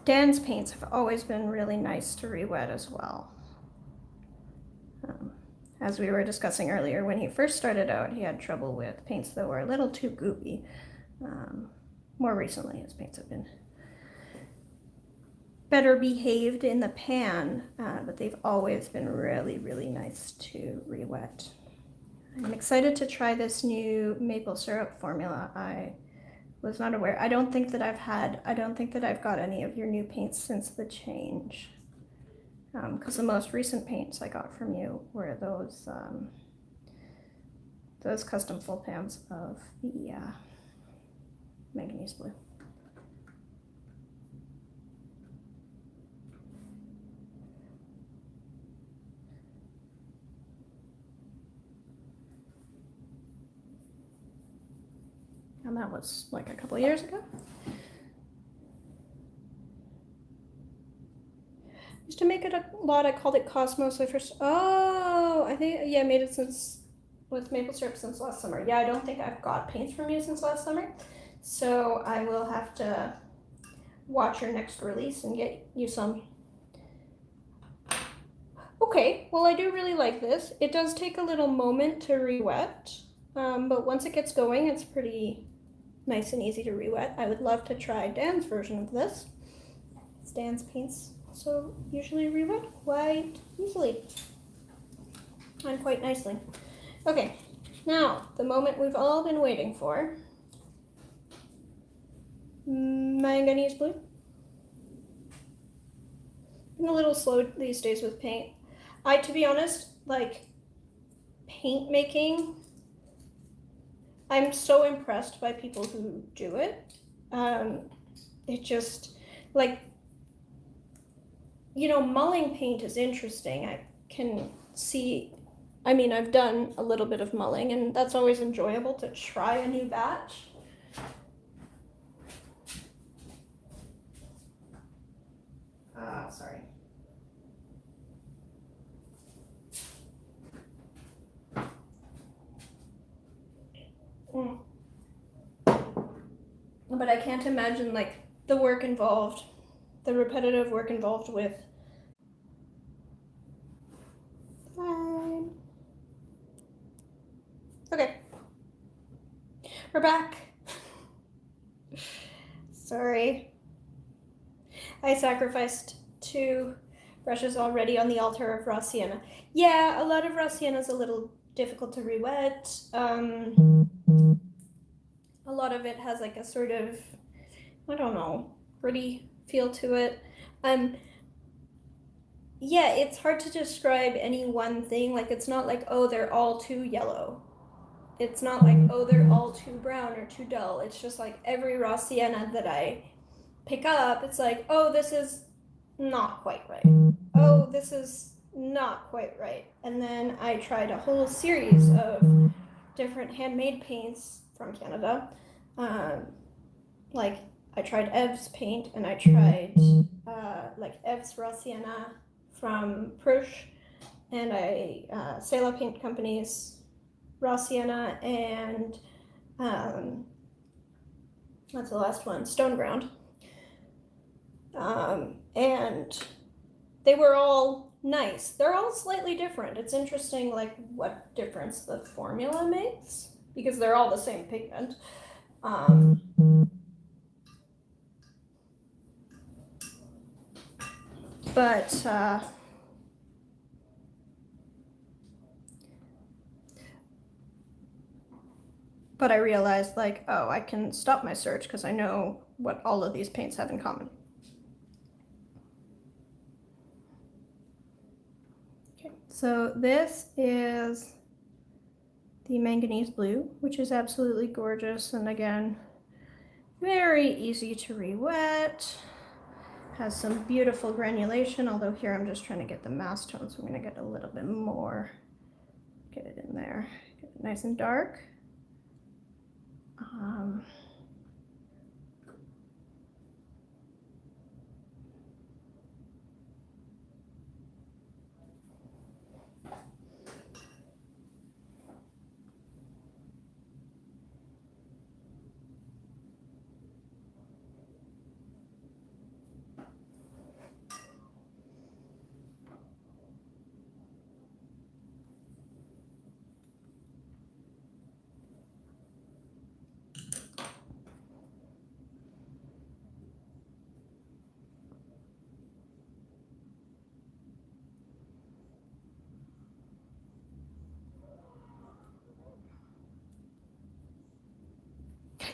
Dan's paints have always been really nice to re-wet as well. As we were discussing earlier, when he first started out, he had trouble with paints that were a little too goopy. More recently, his paints have been better behaved in the pan, but they've always been really, really nice to re-wet. I'm excited to try this new maple syrup formula. I was not aware. I don't think that I've got any of your new paints since the change. Because the most recent paints I got from you were those custom full pans of the Manganese Blue. And that was like a couple years ago. to make it a lot. I called it Cosmos. I first, oh, I think, yeah, I made it with maple syrup since last summer. Yeah, I don't think I've got paints from you since last summer. So I will have to watch your next release and get you some. Okay, well, I do really like this. It does take a little moment to re-wet, but once it gets going, it's pretty nice and easy to re-wet. I would love to try Dan's version of this. Dan's paints so usually re-wet quite easily and quite nicely. Okay, now the moment we've all been waiting for. Manganese Blue. I'm a little slow these days with paint. To be honest, like paint making, I'm so impressed by people who do it. It just, like, you know, mulling paint is interesting. I can see, I mean, I've done a little bit of mulling, and that's always enjoyable to try a new batch. Sorry. But I can't imagine, like, the work involved, the repetitive work involved with okay, we're back. Sorry, I sacrificed 2 brushes already on the altar of raw sienna. Yeah, a lot of raw sienna is a little difficult to re-wet. A lot of it has like a sort of, I don't know, gritty feel to it. Yeah, it's hard to describe any one thing. Like, it's not like, oh, they're all too yellow. It's not like, oh, they're all too brown or too dull. It's just like every raw sienna that I pick up, it's like, oh, this is not quite right. Oh, this is not quite right. And then I tried a whole series of different handmade paints from Canada. Like, I tried Ev's paint, and I tried like Ev's raw sienna from Prush, and Selah Paint Company's raw sienna, and what's the last one? Stone Ground. And they were all nice. They're all slightly different. It's interesting, like, what difference the formula makes, because they're all the same pigment. But I realized, like, oh, I can stop my search because I know what all of these paints have in common. Okay, so this is the Manganese Blue, which is absolutely gorgeous, and again, very easy to re-wet. Has some beautiful granulation, although here I'm just trying to get the mass tone, so I'm going to get a little bit more, get it in there, get it nice and dark.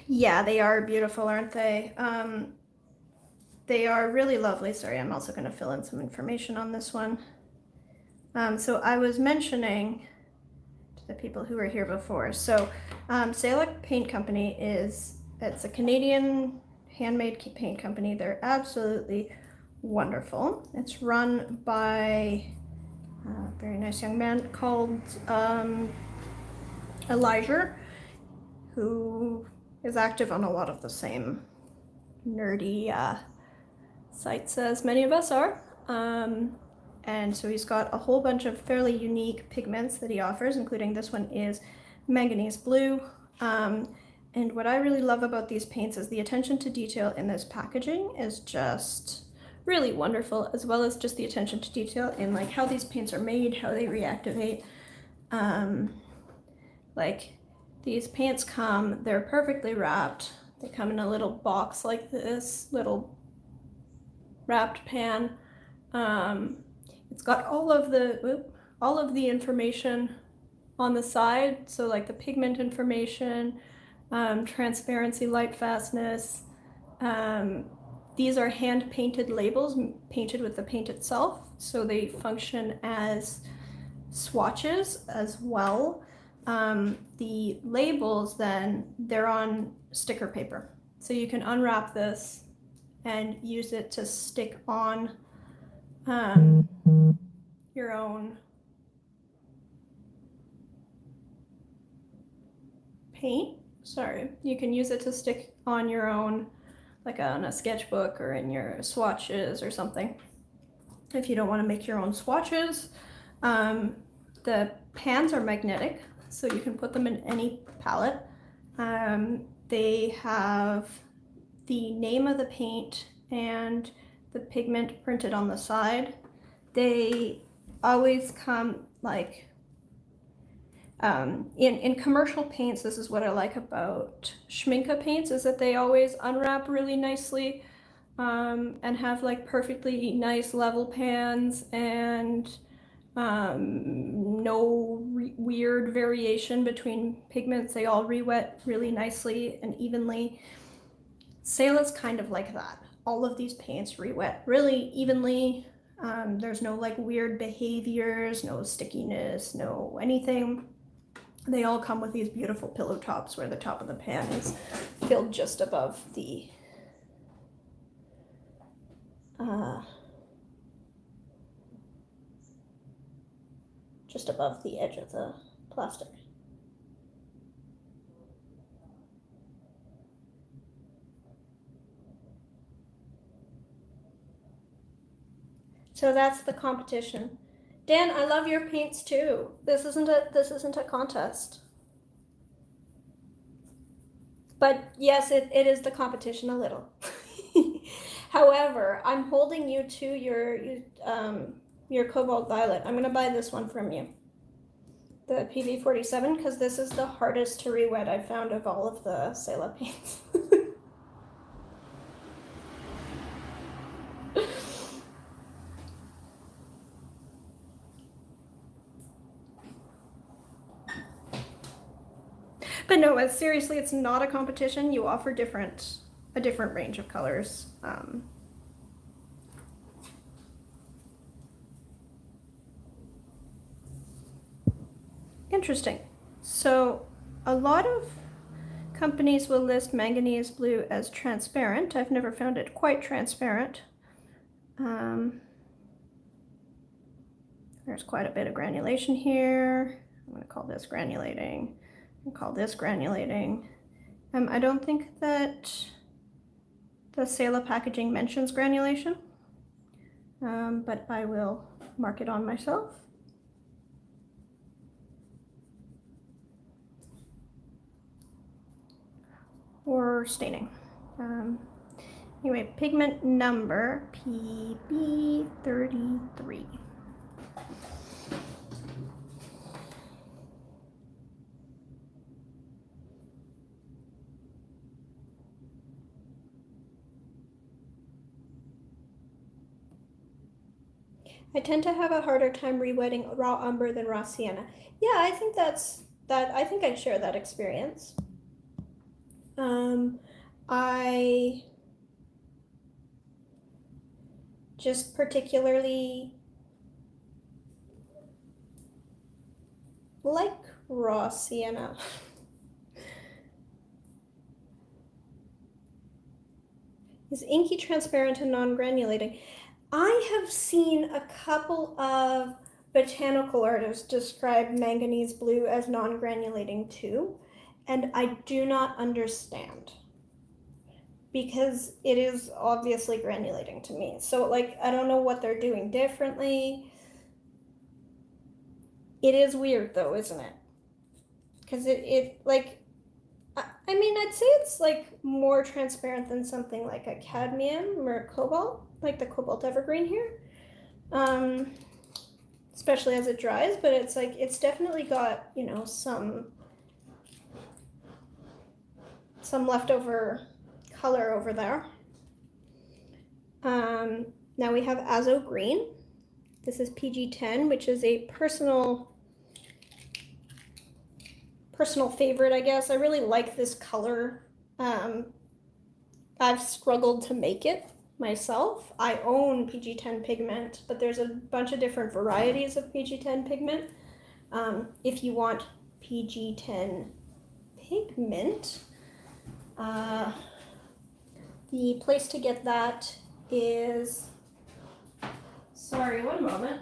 Yeah, they are beautiful, aren't they? They are really lovely. Sorry, I'm also going to fill in some information on this one. So I was mentioning to the people who were here before. So Selah Paint Company it's a Canadian handmade paint company. They're absolutely wonderful. It's run by a very nice young man called Elijah, who is active on a lot of the same nerdy sites as many of us are. And so he's got a whole bunch of fairly unique pigments that he offers, including this one is Manganese Blue. And what I really love about these paints is the attention to detail in this packaging is just really wonderful, as well as just the attention to detail in like how these paints are made, how they reactivate. Like these paints come, they're perfectly wrapped. They come in a little box like this, little wrapped pan. It's got all of the information on the side, so like the pigment information, transparency, light fastness. These are hand painted labels, painted with the paint itself, so they function as swatches as well. The labels then, they're on sticker paper, so you can unwrap this and use it to stick on your own paint. Sorry, you can use it to stick on your own, like on a sketchbook or in your swatches or something. If you don't want to make your own swatches, the pans are magnetic, so you can put them in any palette. They have the name of the paint and the pigment printed on the side. They always come like, in commercial paints, this is what I like about Schminke paints, is that they always unwrap really nicely, and have like perfectly nice level pans and no weird variation between pigments. They all re-wet really nicely and evenly. Selah's kind of like that. All of these paints re-wet really evenly. There's no like weird behaviors, no stickiness, no anything. They all come with these beautiful pillow tops where the top of the pan is filled just above the edge of the plastic. So that's the competition. Dan, I love your paints too. This isn't a contest. But yes, it is the competition a little. However, I'm holding you to your Cobalt Violet. I'm gonna buy this one from you, the PV47, because this is the hardest to re-wet I've found of all of the Selah paints. But no, seriously, it's not a competition. You offer a different range of colors. Interesting. So a lot of companies will list Manganese Blue as transparent. I've never found it quite transparent. There's quite a bit of granulation here. I'm going to call this granulating. I'll call this granulating. I don't think that the Selah packaging mentions granulation, but I will mark it on myself. Or staining. Anyway, pigment number PB33. I tend to have a harder time re-wetting raw umber than raw sienna. Yeah, I think I think I'd share that experience. I just particularly like raw sienna. Is inky transparent and non-granulating? I have seen a couple of botanical artists describe manganese blue as non-granulating too, and I do not understand. because it is obviously granulating to me. So like, I don't know what they're doing differently. It is weird though, isn't it? Because it like, I mean, I'd say it's like more transparent than something like a cadmium or a cobalt, like the Cobalt Evergreen here. Especially as it dries, but it's like, it's definitely got, you know, some leftover color over there. Now we have Azo Green. This is PG10, which is a personal favorite, I guess. I really like this color. I've struggled to make it myself. I own PG10 pigment, but there's a bunch of different varieties of PG10 pigment. If you want PG10 pigment, the place to get that is, sorry, one moment.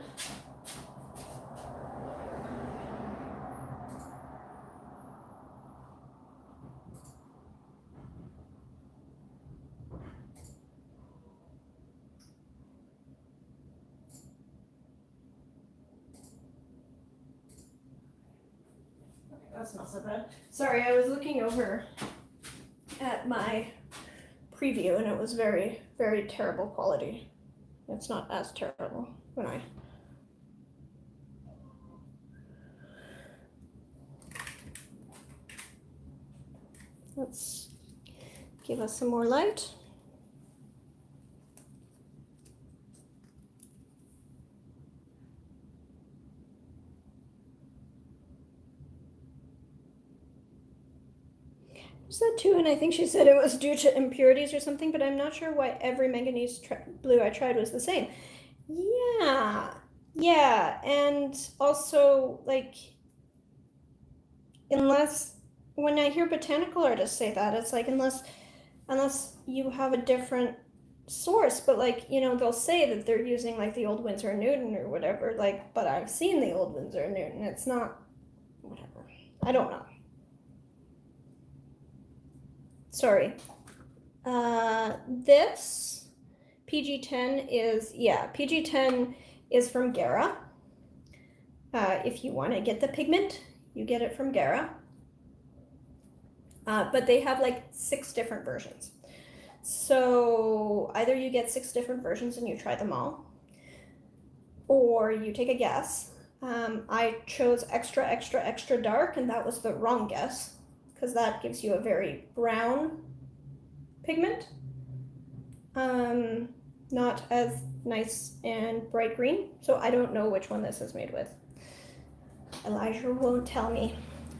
That's not so bad. Sorry, I was looking over at my preview and it was very, very terrible quality. It's not as terrible when I... Let's give us some more light. That too, and I think she said it was due to impurities or something, but I'm not sure why every manganese blue I tried was the same. Yeah, and also, like, unless, when I hear botanical artists say that, it's like, unless you have a different source, but like, you know, they'll say that they're using like the old Winsor & Newton or whatever, like, but I've seen the old Winsor & Newton, it's not, whatever, I don't know. Sorry. This PG10 is, PG10 is from Gara. If you want to get the pigment, you get it from Gara. But they have like 6 different versions. So either you get 6 different versions and you try them all, or you take a guess. I chose extra, extra, extra dark, and that was the wrong guess, because that gives you a very brown pigment. Not as nice and bright green. So I don't know which one this is made with. Elijah won't tell me.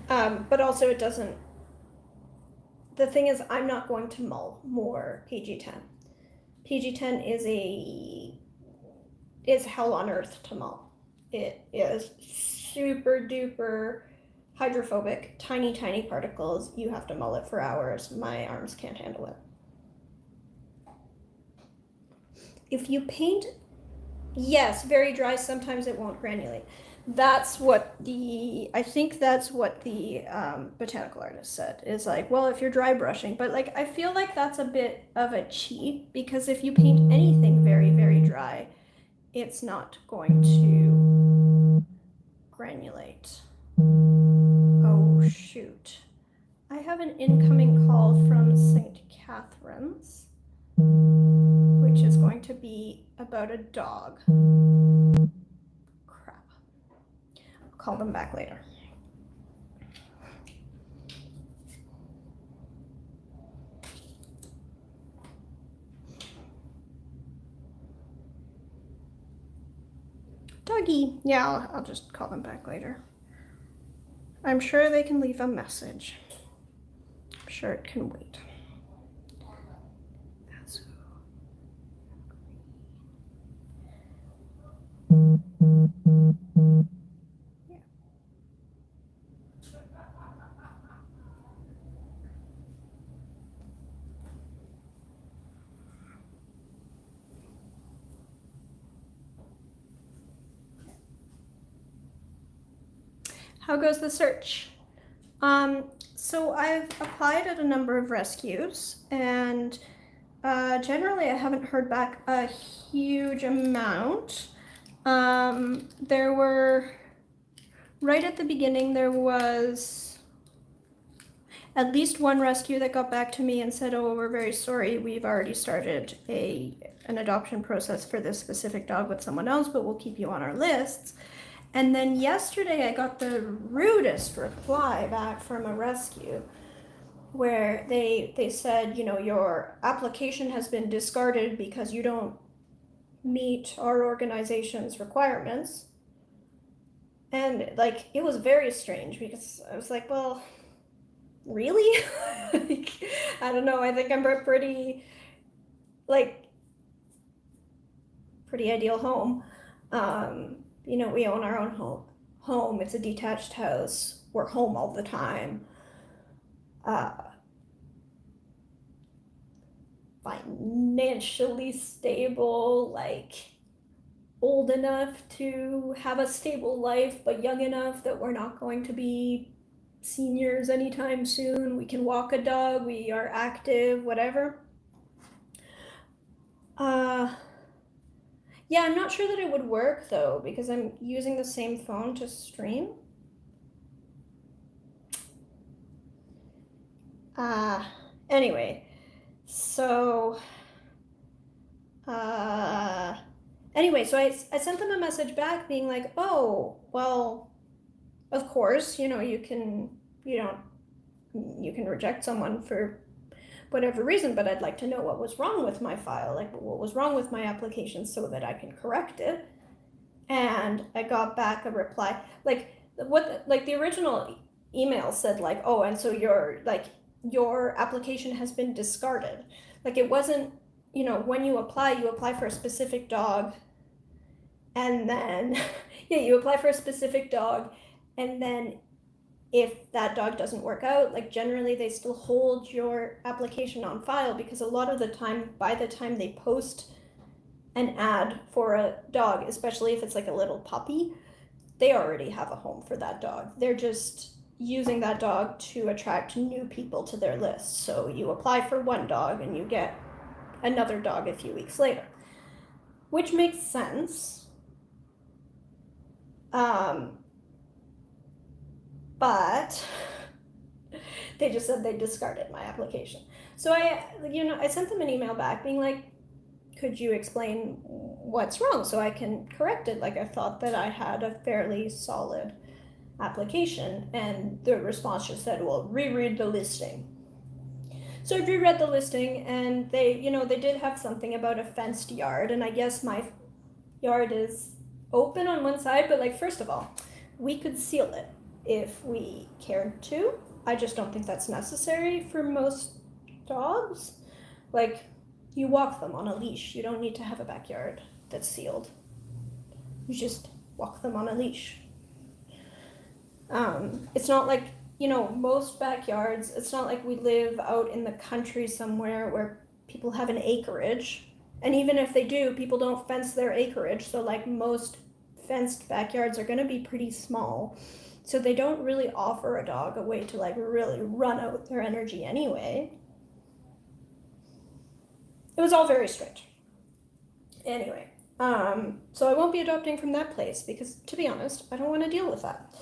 But also it doesn't, the thing is, I'm not going to mull more PG10. PG10 is hell on earth to mull. It is super duper hydrophobic, tiny, tiny particles. You have to mull it for hours. My arms can't handle it. If you paint, yes, very dry, sometimes it won't granulate. That's what I think that's what the botanical artist said, is like, well, if you're dry brushing, but like, I feel like that's a bit of a cheat, because if you paint anything very, very dry, it's not going to granulate. Oh, shoot. I have an incoming call from St. Catherine's, which is going to be about a dog. Crap. I'll call them back later. Doggy. Yeah, I'll just call them back later. I'm sure they can leave a message. I'm sure it can wait. Yeah. How goes the search? So I've applied at a number of rescues, and Generally, I haven't heard back a huge amount. There were, right at the beginning, there was at least one rescue that got back to me and said, oh, we're very sorry, we've already started an adoption process for this specific dog with someone else, but we'll keep you on our lists. And then yesterday I got the rudest reply back from a rescue where they said, you know, your application has been discarded because you don't meet our organization's requirements. And like, it was very strange because I was like, well, really? Like, I don't know, I think I'm a pretty ideal home. You know, we own our own home. It's a detached house. We're home all the time. Financially stable, like old enough to have a stable life, but young enough that we're not going to be seniors anytime soon. We can walk a dog, we are active, whatever. Yeah, I'm not sure that it would work though, because I'm using the same phone to stream. Anyway, so I sent them a message back being like, oh, well, of course, you know, you can reject someone for whatever reason, but I'd like to know what was wrong with my file, like what was wrong with my application so that I can correct it. And I got back a reply, like the original email said like, oh, and so your application has been discarded. Like, it wasn't, you know, when you apply for a specific dog, and then yeah, you apply for a specific dog, and then if that dog doesn't work out, like generally they still hold your application on file, because a lot of the time, by the time they post an ad for a dog, especially if it's like a little puppy, they already have a home for that dog. They're just using that dog to attract new people to their list. So you apply for one dog and you get another dog a few weeks later, which makes sense. But they just said they discarded my application. So I sent them an email back being like, could you explain what's wrong so I can correct it? Like, I thought that I had a fairly solid application. And the response just said, well, reread the listing. So I reread the listing, and they did have something about a fenced yard, and I guess my yard is open on one side, but like, first of all, we could seal it if we cared to. I just don't think that's necessary for most dogs. Like, you walk them on a leash. You don't need to have a backyard that's sealed. You just walk them on a leash. It's not like, you know, most backyards, it's not like we live out in the country somewhere where people have an acreage. And even if they do, people don't fence their acreage. So like, most fenced backyards are going to be pretty small. So they don't really offer a dog a way to like really run out their energy anyway. It was all very strange. Anyway, so I won't be adopting from that place because, to be honest, I don't want to deal with that.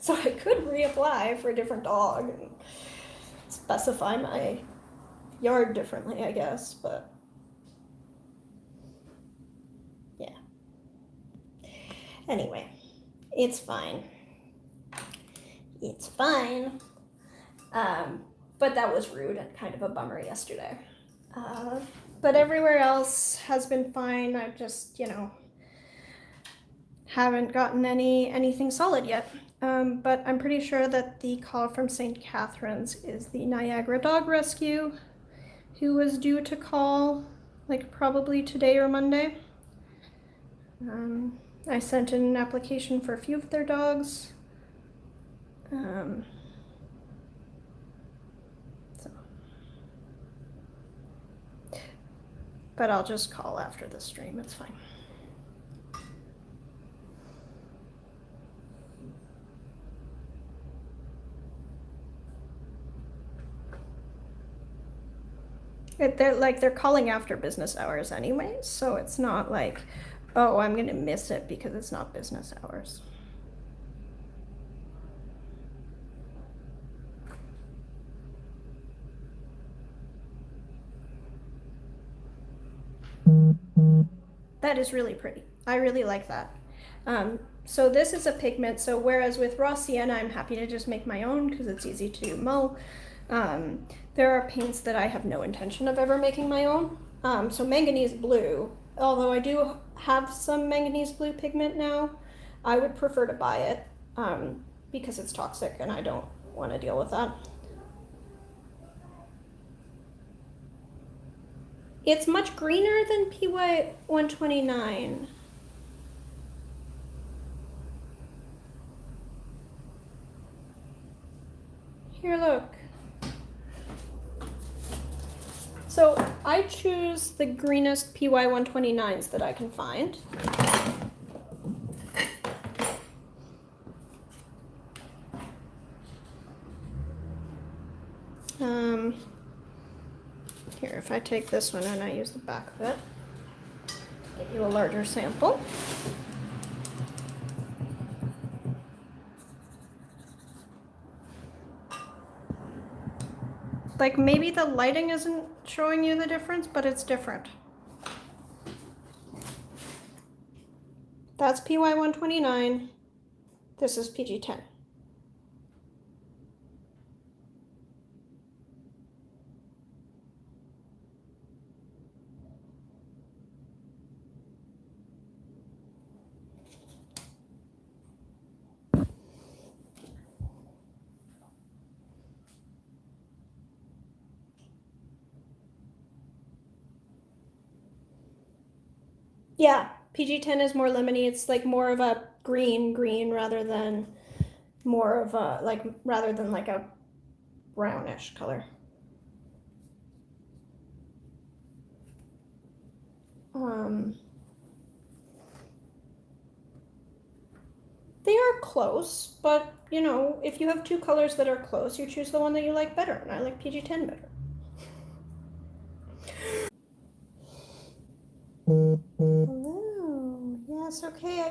So I could reapply for a different dog and specify my yard differently, I guess, but yeah. Anyway, it's fine. It's fine. But that was rude and kind of a bummer yesterday. But everywhere else has been fine. I just, you know, haven't gotten anything solid yet. But I'm pretty sure that the call from St. Catharines is the Niagara Dog Rescue, who was due to call, like, probably today or Monday. I sent in an application for a few of their dogs. But I'll just call after the stream, it's fine. They're calling after business hours anyway, so it's not like, oh, I'm gonna miss it because it's not business hours. That is really pretty. I really like that. So this is a pigment, so whereas with raw sienna, I'm happy to just make my own because it's easy to mull. There are paints that I have no intention of ever making my own. So manganese blue, although I do have some manganese blue pigment now, I would prefer to buy it because it's toxic and I don't want to deal with that. It's much greener than PY 129. Here, look. So I choose the greenest PY 129s that I can find. Here, if I take this one and I use the back of it, get you a larger sample. Like maybe the lighting isn't showing you the difference, but it's different. That's PY 129. This is PG 10. Yeah, PG10 is more lemony. It's like more of a green rather than more of a rather than like a brownish color. They are close, but you know, if you have two colors that are close, you choose the one that you like better, and I like PG10 better. Oh, yes, okay.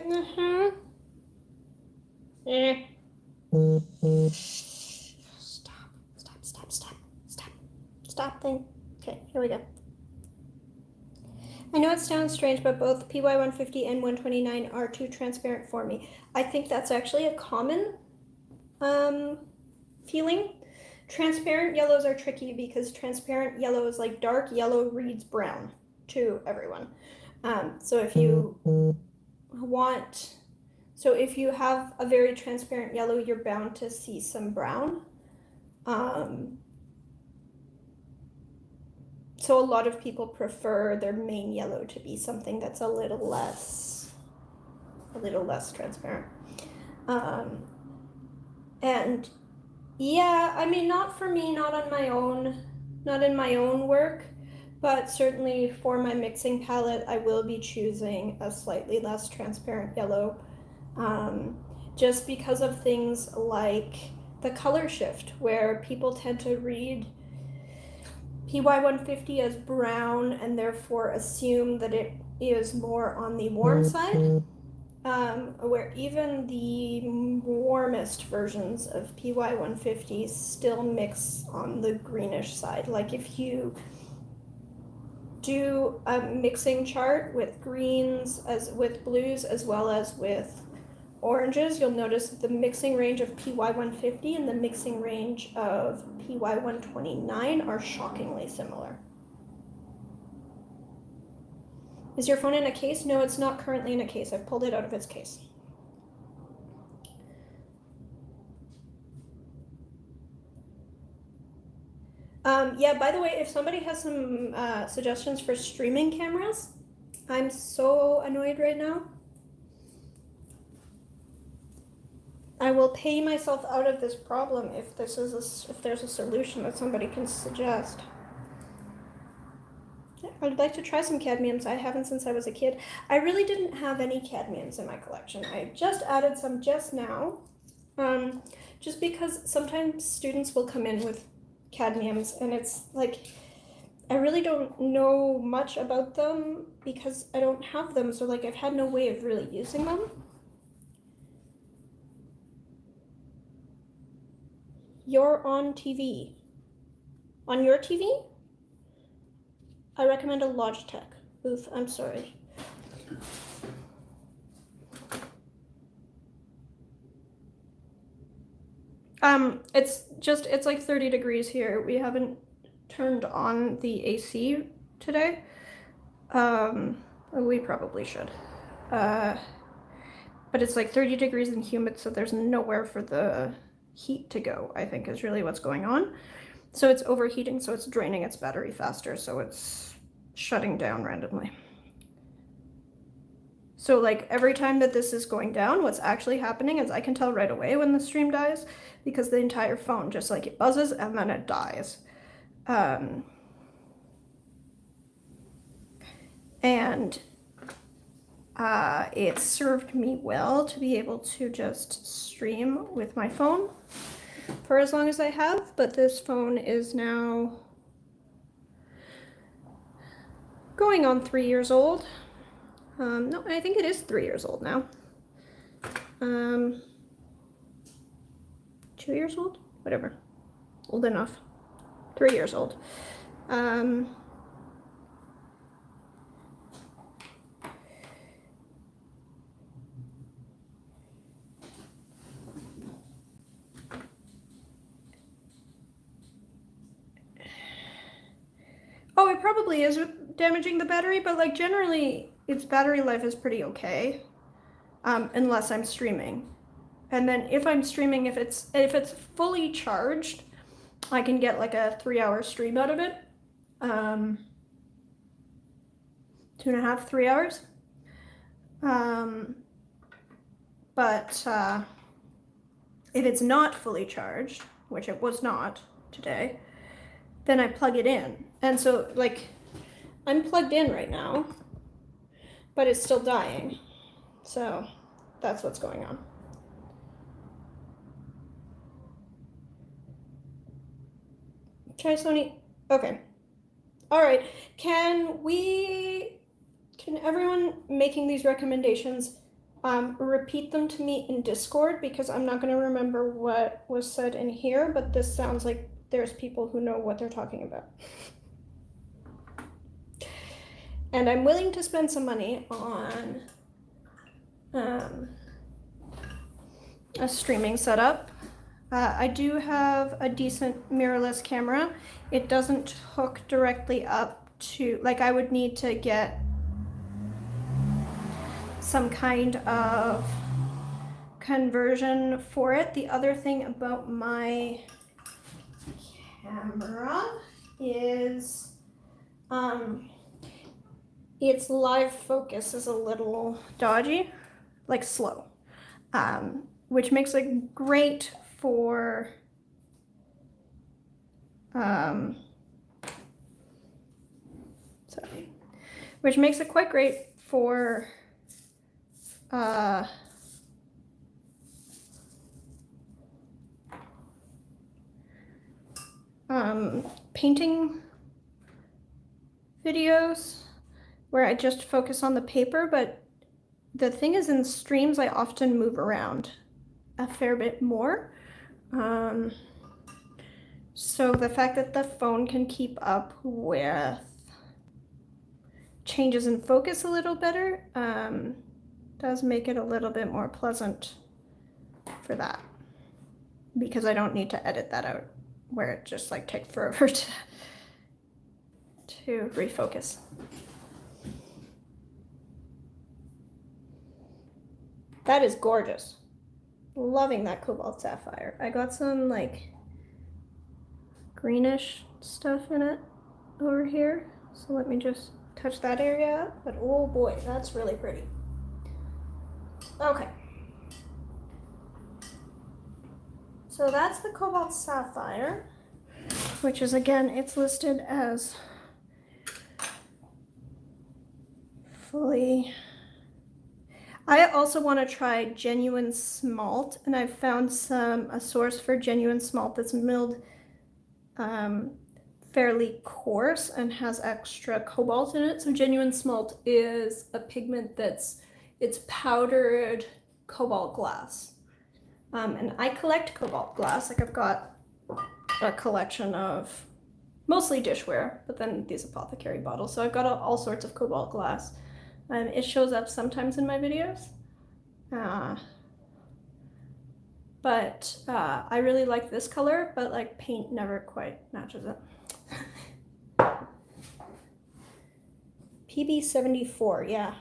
Stop thing. Okay, here we go. I know it sounds strange, but both PY 150 and 129 are too transparent for me. I think that's actually a common feeling. Transparent yellows are tricky because transparent yellow is like dark yellow reads brown to everyone. So if you have a very transparent yellow, you're bound to see some brown. So a lot of people prefer their main yellow to be something that's a little less transparent. And yeah, I mean, not for me, not in my own work, but certainly for my mixing palette, I will be choosing a slightly less transparent yellow, just because of things like the color shift, where people tend to read PY 150 as brown and therefore assume that it is more on the warm side, where even the warmest versions of PY 150 still mix on the greenish side. Like if you do a mixing chart with greens as with blues as well as with oranges, you'll notice that the mixing range of PY 150 and the mixing range of PY 129 are shockingly similar. Is your phone in a case? No, it's not currently in a case. I've pulled it out of its case. Yeah, by the way, if somebody has some suggestions for streaming cameras, I'm so annoyed right now. I will pay myself out of this problem if there's a solution that somebody can suggest. Yeah, I'd like to try some cadmiums. I haven't since I was a kid. I really didn't have any cadmiums in my collection. I just added some just now, just because sometimes students will come in with cadmiums and it's like, I really don't know much about them because I don't have them, so like I've had no way of really using them. You're on TV. On your TV? I recommend a Logitech. Oof, I'm sorry. It's like 30 degrees here. We haven't turned on the AC today. We probably should. But it's like 30 degrees and humid, so there's nowhere for the heat to go, I think is really what's going on. So it's overheating, so it's draining its battery faster, so it's shutting down randomly. So like every time that this is going down, what's actually happening is I can tell right away when the stream dies because the entire phone just like it buzzes and then it dies. And it served me well to be able to just stream with my phone for as long as I have, but this phone is now going on 3 years old. No, I think it is 3 years old now. 2 years old? Whatever. Old enough. 3 years old. Oh, it probably is damaging the battery, but like generally its battery life is pretty okay, unless I'm streaming. And then if I'm streaming, if it's fully charged, I can get like a 3-hour stream out of it. 2.5, 3 hours. But if it's not fully charged, which it was not today, then I plug it in. And so like I'm plugged in right now, but it's still dying. So that's what's going on. Okay, Sony. Okay. All right. Can everyone making these recommendations repeat them to me in Discord, because I'm not going to remember what was said in here, but this sounds like there's people who know what they're talking about. And I'm willing to spend some money on a streaming setup. I do have a decent mirrorless camera. It doesn't hook directly up to, like I would need to get some kind of conversion for it. The other thing about my camera is its live focus is a little dodgy, like slow, which makes it great for which makes it quite great for painting videos where I just focus on the paper, but the thing is in streams I often move around a fair bit more. So the fact that the phone can keep up with changes in focus a little better does make it a little bit more pleasant for that, because I don't need to edit that out where it just like takes forever to refocus. That is gorgeous. Loving that Cobalt Sapphire. I got some like greenish stuff in it over here. So let me just touch that area up. But oh boy, that's really pretty. Okay. So that's the Cobalt Sapphire, which is, again, it's listed as fully. I also want to try genuine smalt, and I've found a source for genuine smalt that's milled fairly coarse and has extra cobalt in it. So genuine smalt is a pigment it's powdered cobalt glass. And I collect cobalt glass. Like I've got a collection of mostly dishware, but then these apothecary bottles. So I've got all sorts of cobalt glass. It shows up sometimes in my videos. But I really like this color, but like paint never quite matches it. PB74, yeah.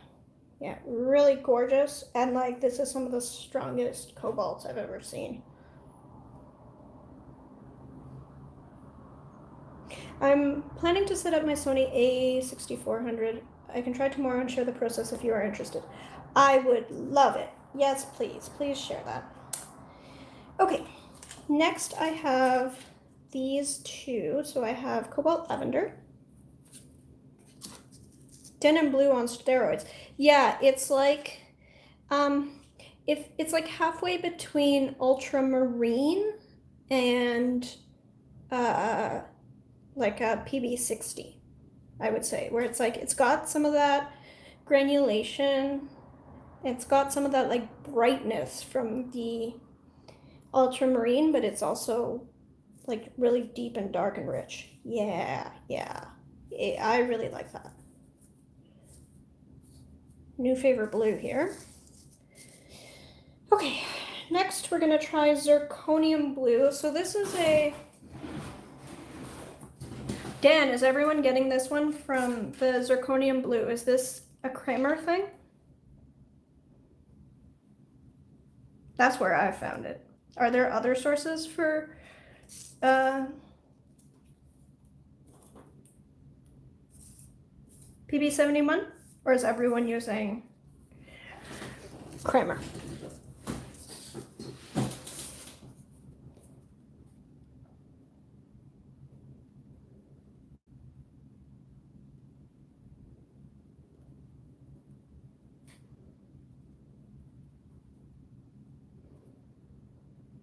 Yeah, really gorgeous. And like this is some of the strongest cobalts I've ever seen. I'm planning to set up my Sony A6400. I can try tomorrow and share the process if you are interested. I would love it. Yes, please. Please share that. Okay, next I have these two. So I have Cobalt Lavender. Denim Blue on steroids. Yeah, it's like, it's like halfway between ultramarine and like a PB60, I would say, where it's like, it's got some of that granulation, it's got some of that like brightness from the ultramarine, but it's also like really deep and dark and rich. Yeah, I really like that. New favorite blue here. Okay, next we're gonna try Zirconium Blue. So this is a, Dan, is everyone getting this one from the Zirconium Blue? Is this a Kramer thing? That's where I found it. Are there other sources for PB71? Or is everyone using Kramer?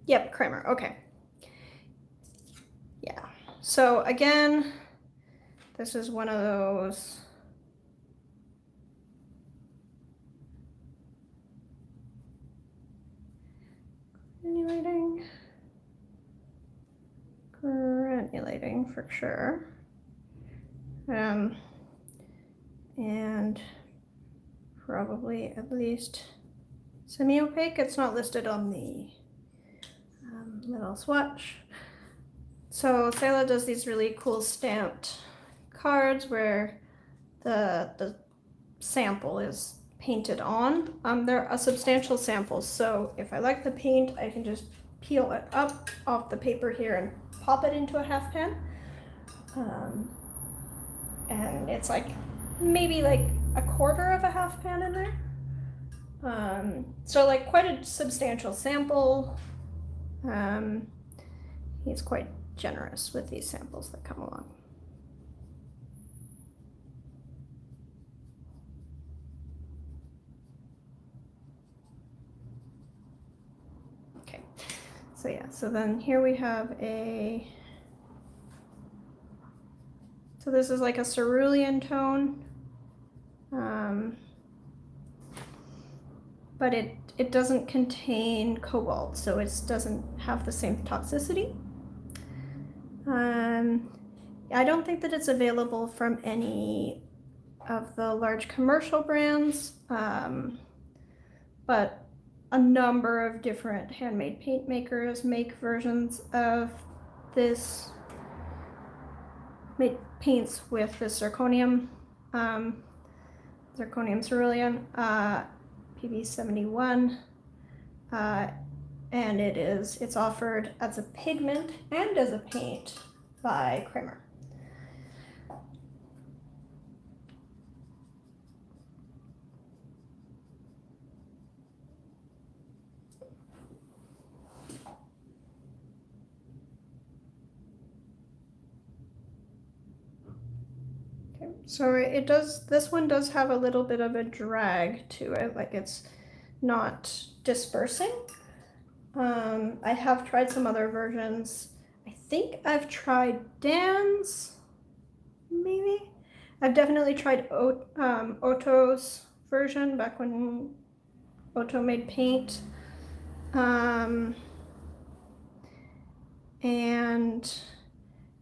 Yep, Kramer, okay. Yeah, so again, this is one of those granulating for sure. And probably at least semi-opaque. It's not listed on the little swatch. So Selah does these really cool stamped cards where the sample is painted on. They're a substantial sample, so if I like the paint, I can just peel it up off the paper here and pop it into a half pan. And it's like maybe like a quarter of a half pan in there. So like quite a substantial sample. He's quite generous with these samples that come along. Okay, so yeah, so then here we have so this is like a cerulean tone, but it doesn't contain cobalt, so it doesn't have the same toxicity. I don't think that it's available from any of the large commercial brands, but a number of different handmade paint makers make versions of this, make paints with the zirconium, zirconium cerulean, PB71, and it's offered as a pigment and as a paint by Kramer. So it does, this one does have a little bit of a drag to it, like it's not dispersing. I have tried some other versions. I think I've tried Dan's, maybe. I've definitely tried Otto's version back when Otto made paint. And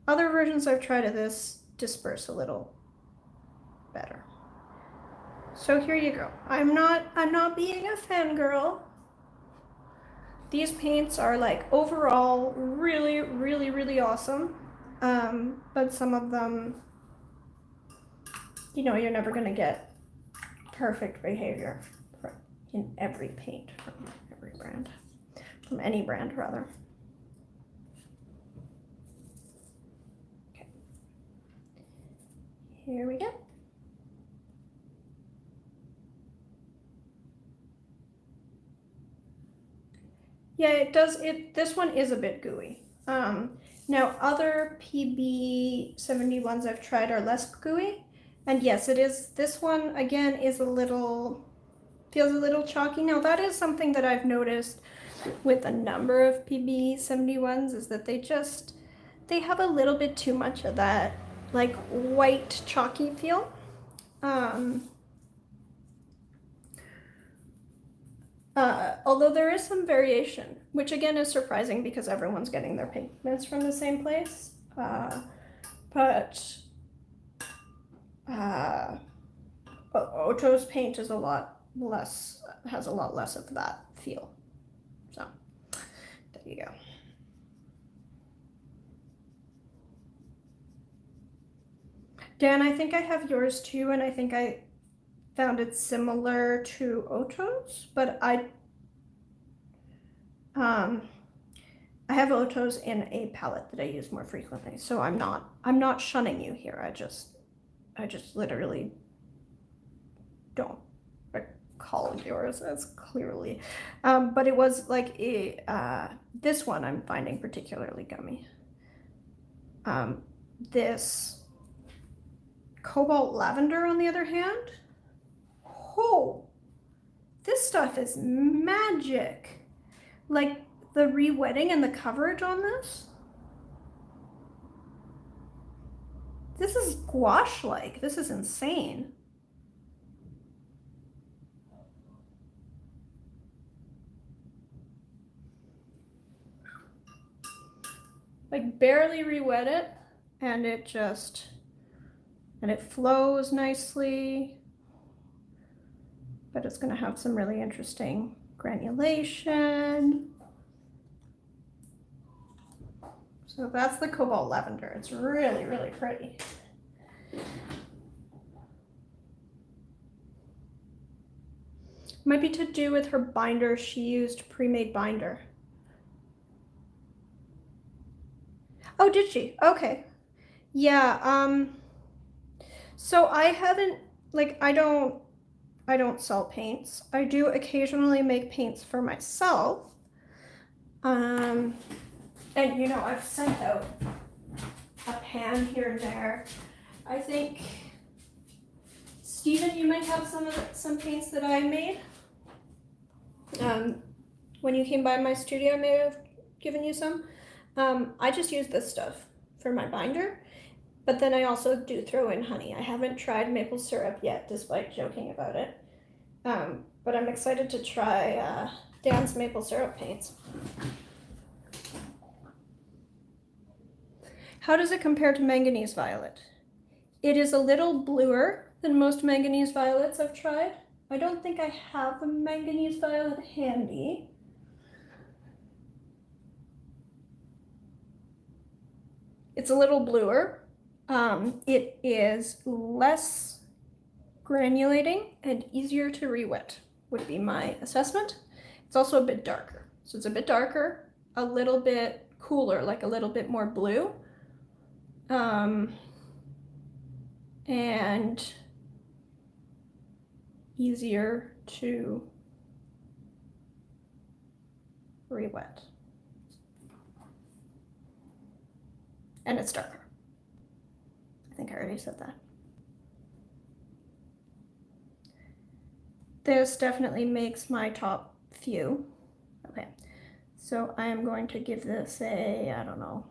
other versions I've tried of this disperse a little better. So here you go. I'm not being a fangirl. These paints are like overall really, really, really awesome. But some of them, you know, you're never gonna get perfect behavior in every paint from every brand, from any brand rather. Okay, here we go. Yeah, it does. This one is a bit gooey. Now other PB 71s I've tried are less gooey, and yes, it is. This one again is a little, feels a little chalky. Now that is something that I've noticed with a number of PB 71s, is that they have a little bit too much of that like white chalky feel. Although there is some variation, which again is surprising because everyone's getting their pigments from the same place. But Otto's paint is a lot less, has a lot less of that feel. So there you go. Dan, I think I have yours too, and I think I found it similar to Otto's, but I have Otto's in a palette that I use more frequently, so I'm not shunning you here. I just literally don't recall yours as clearly. But it was like this one I'm finding particularly gummy. This Cobalt Lavender, on the other hand, oh, this stuff is magic. Like the re-wetting and the coverage on this. This is gouache-like. This is insane. Like barely re-wet it, and it flows nicely, but it's going to have some really interesting granulation. So that's the Cobalt Lavender. It's really, really pretty. Might be to do with her binder. She used pre-made binder. Oh, did she? Okay. Yeah, so I haven't, like, I don't sell paints. I do occasionally make paints for myself. And you know, I've sent out a pan here and there. I think, Stephen, you might have some paints that I made. When you came by my studio, I may have given you some. I just use this stuff for my binder, but then I also do throw in honey. I haven't tried maple syrup yet, despite joking about it. But I'm excited to try Dan's maple syrup paints. How does it compare to Manganese Violet? It is a little bluer than most Manganese Violets I've tried. I don't think I have a Manganese Violet handy. It's a little bluer. It is less granulating and easier to re-wet, would be my assessment. It's also a bit darker. So it's a bit darker, a little bit cooler, like a little bit more blue. And easier to re-wet. And it's darker. I think I already said that. This definitely makes my top few. Okay, so I am going to give this a, I don't know,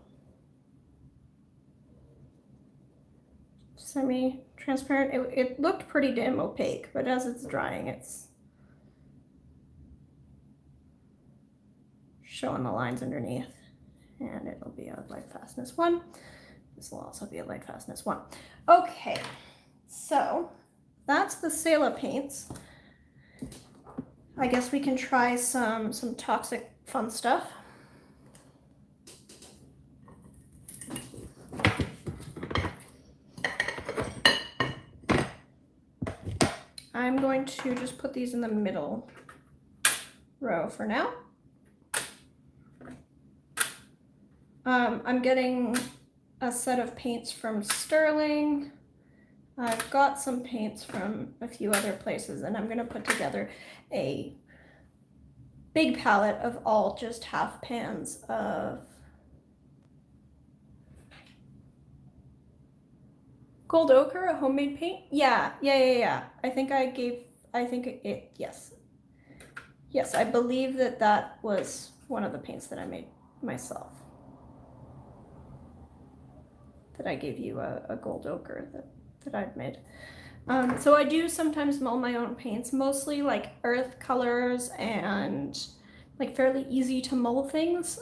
semi-transparent. It looked pretty dim opaque, but as it's drying, it's showing the lines underneath. And it'll be a light fastness 1. This will also be a light fastness 1. Okay, so that's the Selah paints. I guess we can try some toxic fun stuff. I'm going to just put these in the middle row for now. I'm getting a set of paints from Sterling. I've got some paints from a few other places, and I'm going to put together a big palette of all just half pans of gold ochre, a homemade paint. Yeah. Yes, I believe that was one of the paints that I made myself. That I gave you a gold ochre that I've made. So I do sometimes mull my own paints, mostly like earth colors and like fairly easy to mull things,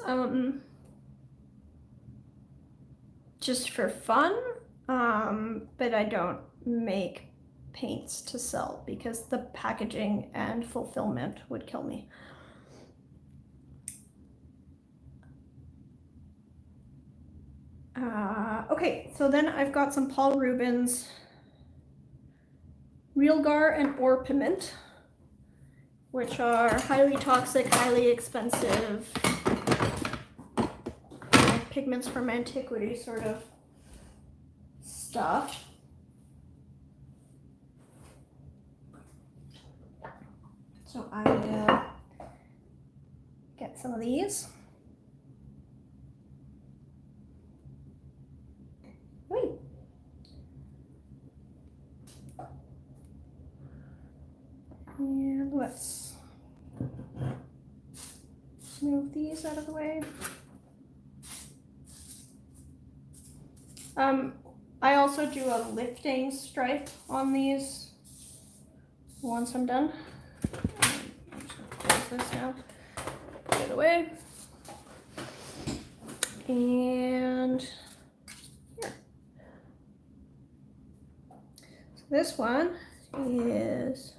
just for fun. But I don't make paints to sell because the packaging and fulfillment would kill me. Okay, so then I've got some Paul Rubens Realgar and or Piment, which are highly toxic, highly expensive pigments from antiquity sort of stuff. So I will get some of these. Wait. And let's move these out of the way. I also do a lifting stripe on these once I'm done. I'm just gonna close this now, put it away. And here. So this one is,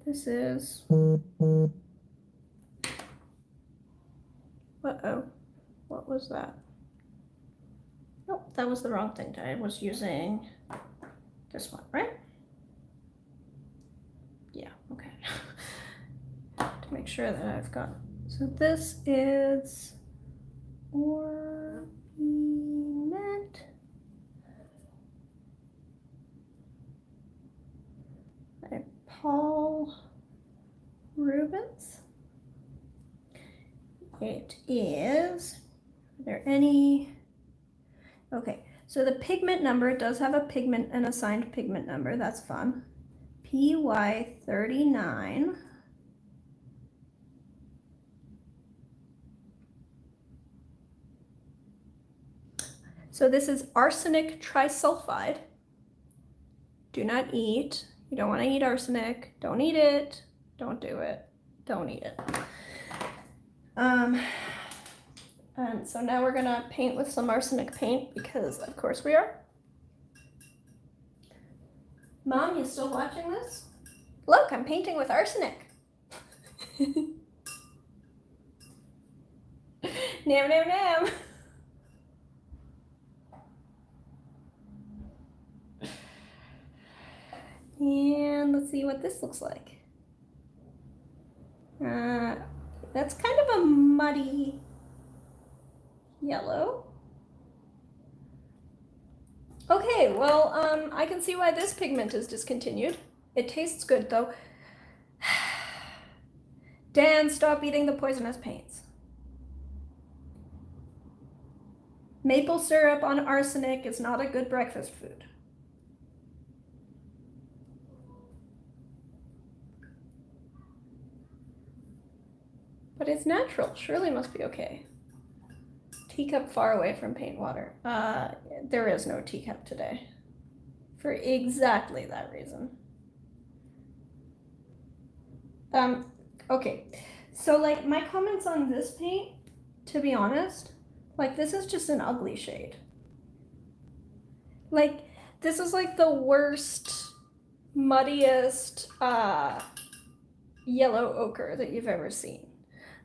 this is, uh-oh, what was that? Nope, that was the wrong thing. I was using this one, right? Yeah, okay. To make sure that I've got, so this is Piment. By Paul Rubens. It is, are there any? Okay, so the pigment number does have a pigment, an assigned pigment number. That's fun. PY39. So this is arsenic trisulfide. Do not eat. You don't want to eat arsenic. Don't eat it. Don't do it. Don't eat it. And so now we're gonna paint with some arsenic paint because of course we are. Mom, you still watching this? Look, I'm painting with arsenic. Nam, nam, nam. And let's see what this looks like. That's kind of a muddy yellow. Okay, well, I can see why this pigment is discontinued. It tastes good though. Dan, stop eating the poisonous paints. Maple syrup on arsenic is not a good breakfast food. But it's natural, surely must be okay. teacup far away from paint water. There is no teacup today. For exactly that reason. Okay. So like my comments on this paint, to be honest, like this is just an ugly shade. Like this is like the worst, muddiest yellow ochre that you've ever seen.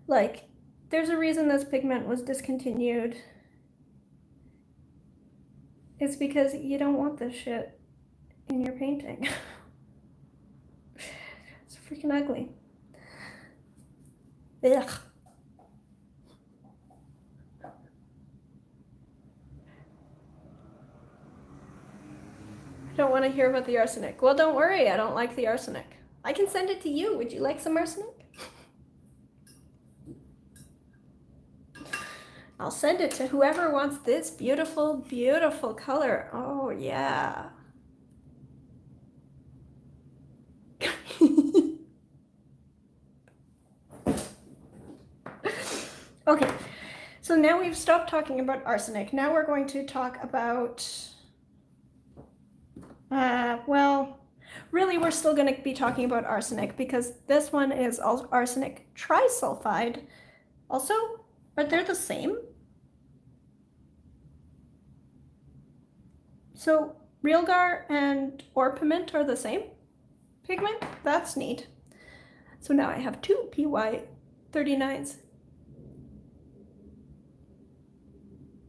Like there's a reason this pigment was discontinued. It's because you don't want this shit in your painting. It's freaking ugly. Ugh. I don't want to hear about the arsenic. Well, don't worry, I don't like the arsenic. I can send it to you. Would you like some arsenic? I'll send it to whoever wants this beautiful, beautiful color. Oh, yeah. Okay, so now we've stopped talking about arsenic. Now we're going to talk about, well, really we're still going to be talking about arsenic because this one is arsenic trisulfide. Also, are they the same? So Realgar and Piment are the same pigment? That's neat. So now I have two PY39s.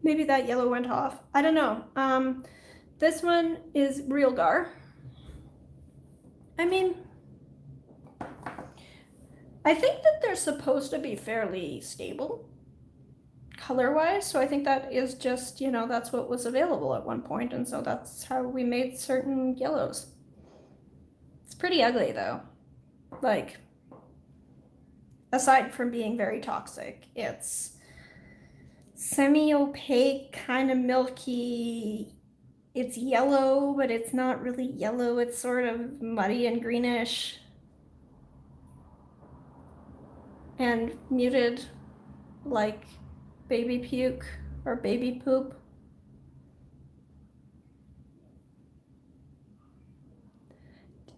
Maybe that yellow went off. I don't know. This one is Realgar. I mean, I think that they're supposed to be fairly stable color-wise, so I think that is just, you know, that's what was available at one point, and so that's how we made certain yellows. It's pretty ugly though. Like, aside from being very toxic, it's semi-opaque, kind of milky. It's yellow, but it's not really yellow. It's sort of muddy and greenish and muted, like baby puke or baby poop.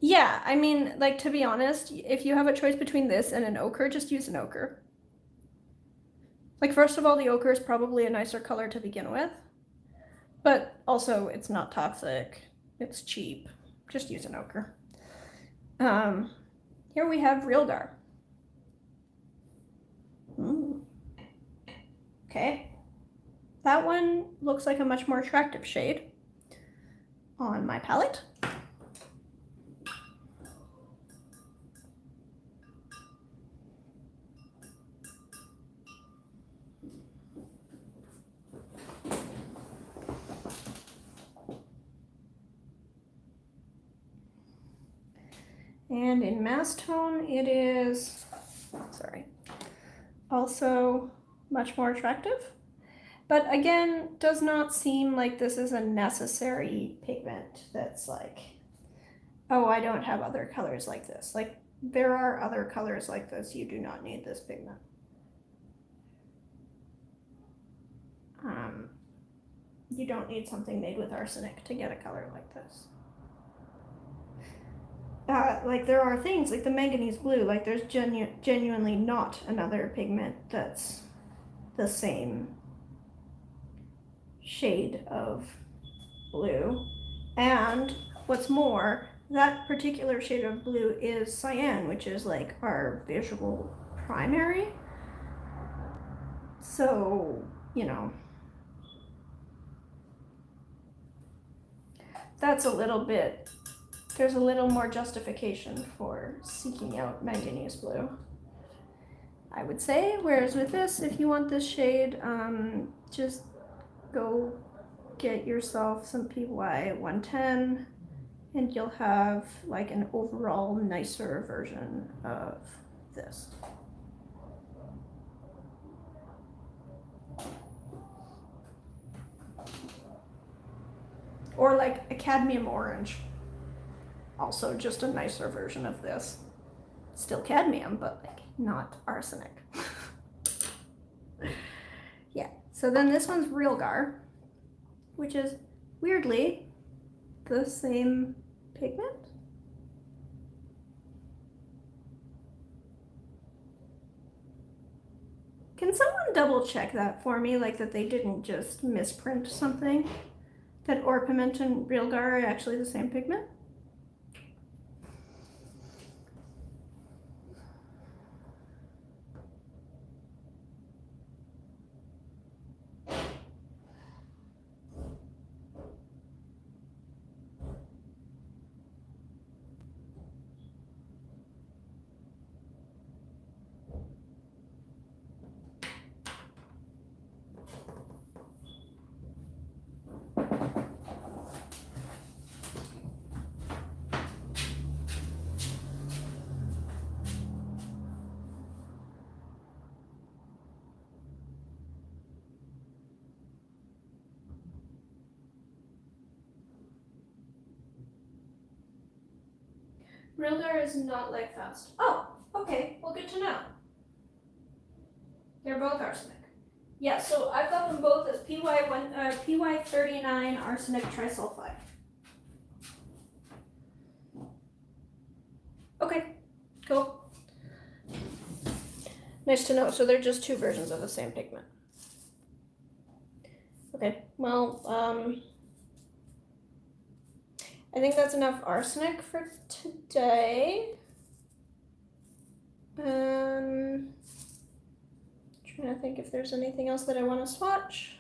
Yeah, I mean, like, to be honest, if you have a choice between this and an ochre, just use an ochre. Like, first of all, the ochre is probably a nicer color to begin with, but also it's not toxic, it's cheap. Just use an ochre. Here we have Realgar. Okay, that one looks like a much more attractive shade on my palette. And in mass tone, it is, sorry, also much more attractive. But again, does not seem like this is a necessary pigment that's like, oh, I don't have other colors like this. Like, there are other colors like this. You do not need this pigment. You don't need something made with arsenic to get a color like this. Like, there are things like the Manganese Blue, like there's genuinely not another pigment that's the same shade of blue. And what's more, that particular shade of blue is cyan, which is like our visual primary. So, you know, that's a little bit, there's a little more justification for seeking out Manganese Blue, I would say. Whereas with this, if you want this shade, just go get yourself some PY110 and you'll have like an overall nicer version of this. Or like a cadmium orange. Also just a nicer version of this. Still cadmium, but like not arsenic. Yeah, So then this one's Realgar, which is weirdly the same pigment. Can someone double check that for me, like that they didn't just misprint something? That Piment and Realgar are actually the same pigment? Realgar is not light fast. Oh, okay. Well, good to know. They're both arsenic. Yeah, so I've got them both as PY39 arsenic trisulfide. Okay, cool. Nice to know. So they're just two versions of the same pigment. Okay, well, I think that's enough arsenic for today. Trying to think if there's anything else that I want to swatch.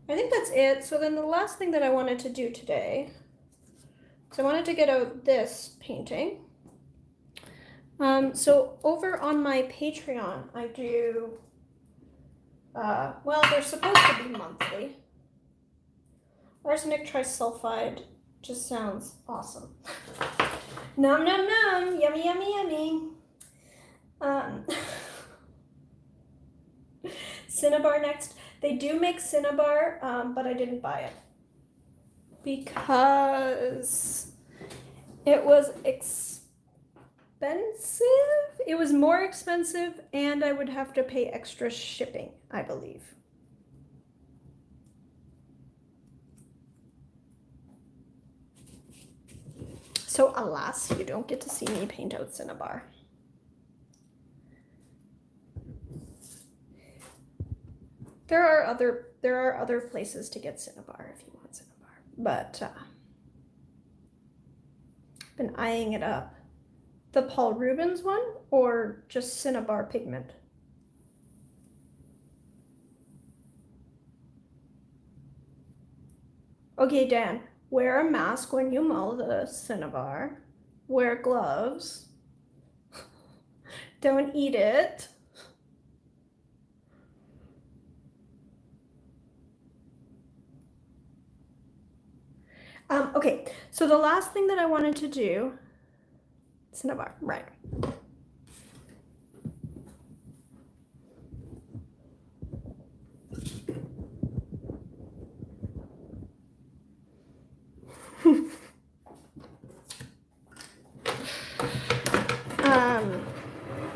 I think that's it. So then the last thing that I wanted to do today, so I wanted to get out this painting. So over on my Patreon, I do, well, they're supposed to be monthly. Arsenic trisulfide just sounds awesome. Nom nom nom, yummy yummy yummy. Cinnabar next. They do make Cinnabar, but I didn't buy it because it was expensive. It was more expensive, and I would have to pay extra shipping, I believe. So alas, you don't get to see me paint out Cinnabar. There are other places to get Cinnabar if you want Cinnabar, but I've been eyeing it up. The Paul Rubens one or just Cinnabar pigment? Okay, Dan, wear a mask when you mull the Cinnabar. Wear gloves. Don't eat it. Okay, so the last thing that I wanted to do, Cinnabar, right.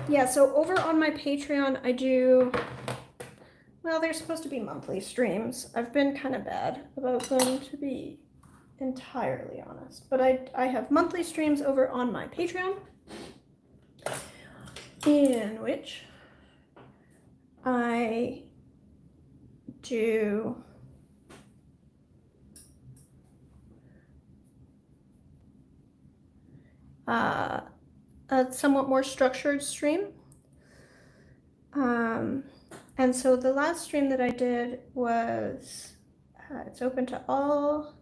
Yeah, so over on my Patreon, I do, well, they're supposed to be monthly streams. I've been kind of bad about them, to be entirely honest, but I have monthly streams over on my Patreon in which I do a somewhat more structured stream. And so the last stream that I did was, it's open to all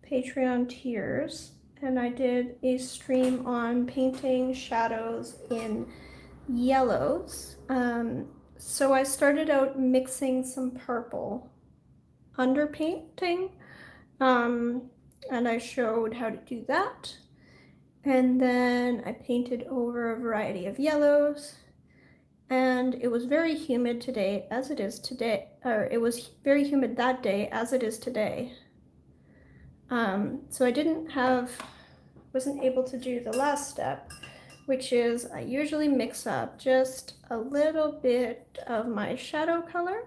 Patreon tiers, and I did a stream on painting shadows in yellows. So I started out mixing some purple under painting, and I showed how to do that. And then I painted over a variety of yellows, and it was very humid today, as it is today, or it was very humid that day, as it is today. So I wasn't able to do the last step, which is I usually mix up just a little bit of my shadow color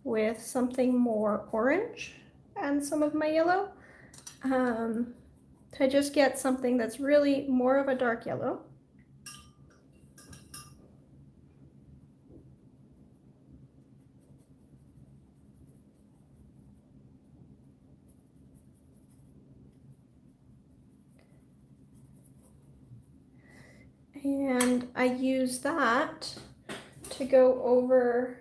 with something more orange and some of my yellow, to just get something that's really more of a dark yellow. And I use that to go over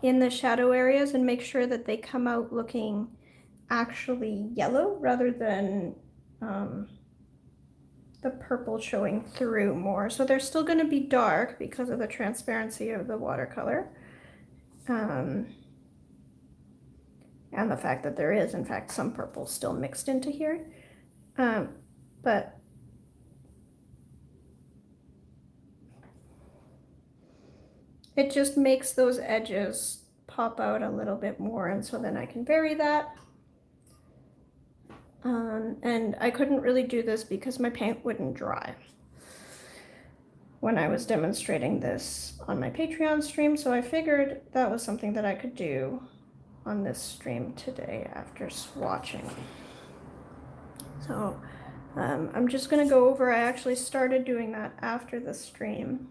in the shadow areas and make sure that they come out looking actually yellow rather than the purple showing through more. So they're still going to be dark because of the transparency of the watercolor. And the fact that there is, in fact, some purple still mixed into here. But it just makes those edges pop out a little bit more, and so then I can vary that. And I couldn't really do this because my paint wouldn't dry when I was demonstrating this on my Patreon stream, so I figured that was something that I could do on this stream today after swatching. So I'm just going to go over, I actually started doing that after the stream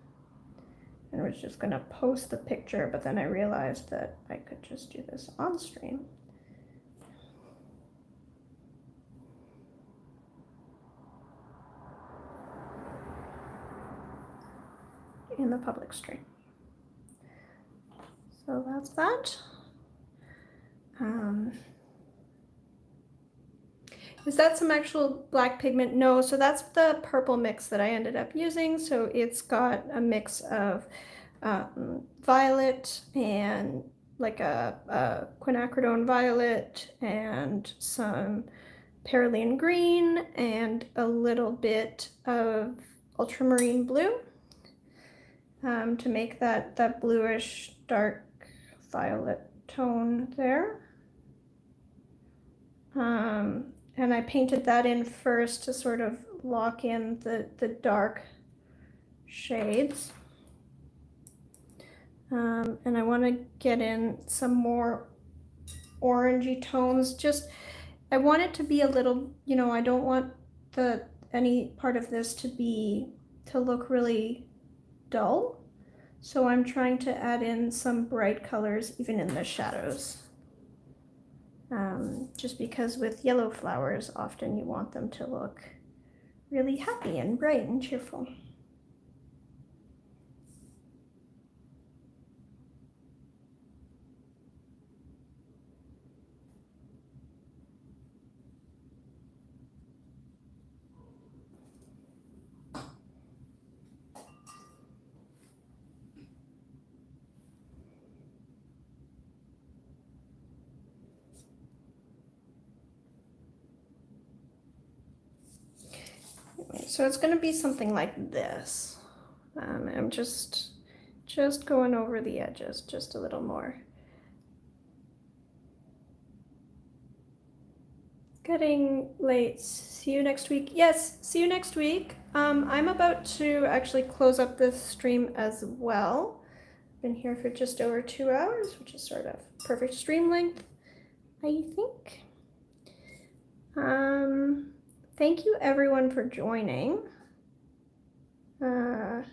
and was just going to post the picture, but then I realized that I could just do this on stream. In the public stream. So that's that. Is that some actual black pigment? No, so that's the purple mix that I ended up using. So it's got a mix of violet and like a quinacridone violet and some perylene green and a little bit of ultramarine blue. To make that bluish dark violet tone there. And I painted that in first to sort of lock in the dark shades. And I want to get in some more orangey tones. Just, I want it to be a little, you know, I don't want any part of this to look really dull, so I'm trying to add in some bright colors even in the shadows, just because with yellow flowers often you want them to look really happy and bright and cheerful. So it's going to be something like this. I'm just going over the edges just a little more. Getting late. See you next week. Yes, see you next week. I'm about to actually close up this stream as well. Been here for just over 2 hours, which is sort of perfect stream length, I think. Thank you everyone for joining. And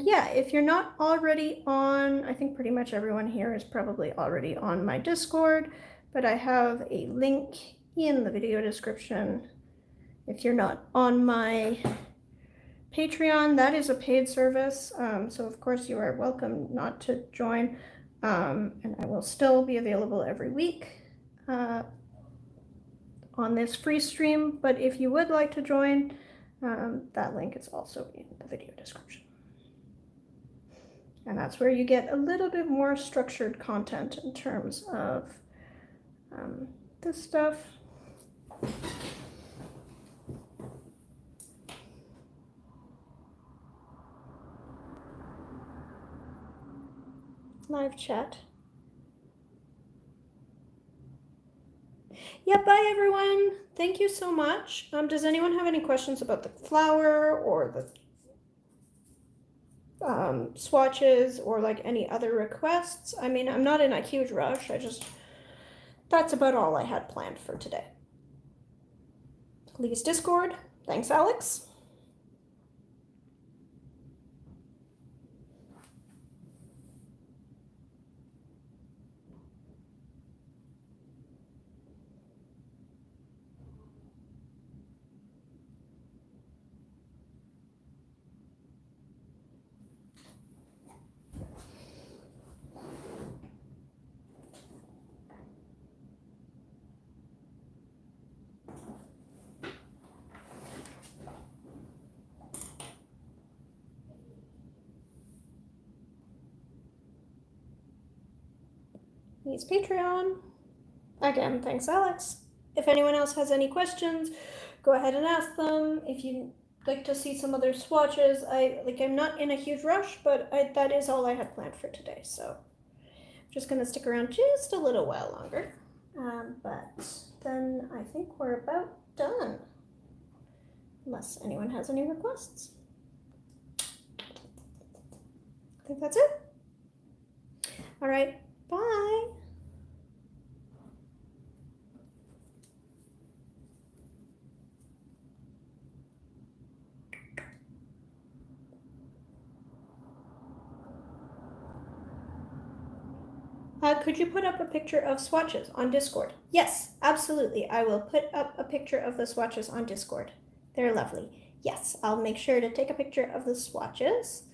yeah, if you're not already on, I think pretty much everyone here is probably already on my Discord, but I have a link in the video description. If you're not on my Patreon, that is a paid service, so of course you are welcome not to join, and I will still be available every week on this free stream, but if you would like to join, that link is also in the video description. And that's where you get a little bit more structured content in terms of this stuff. Live chat. Yeah, bye everyone. Thank you so much. Does anyone have any questions about the flower or swatches or like any other requests. I mean, I'm not in a huge rush. That's about all I had planned for today. Lee's Discord. Thanks, Alex. He's Patreon. Again, thanks, Alex. If anyone else has any questions, go ahead and ask them. If you'd like to see some other swatches, I'm not in a huge rush, but that is all I had planned for today. So I'm just gonna stick around just a little while longer. But then I think we're about done. Unless anyone has any requests. I think that's it. All right, bye. Could you put up a picture of swatches on Discord? Yes, absolutely. I will put up a picture of the swatches on Discord. They're lovely. Yes, I'll make sure to take a picture of the swatches.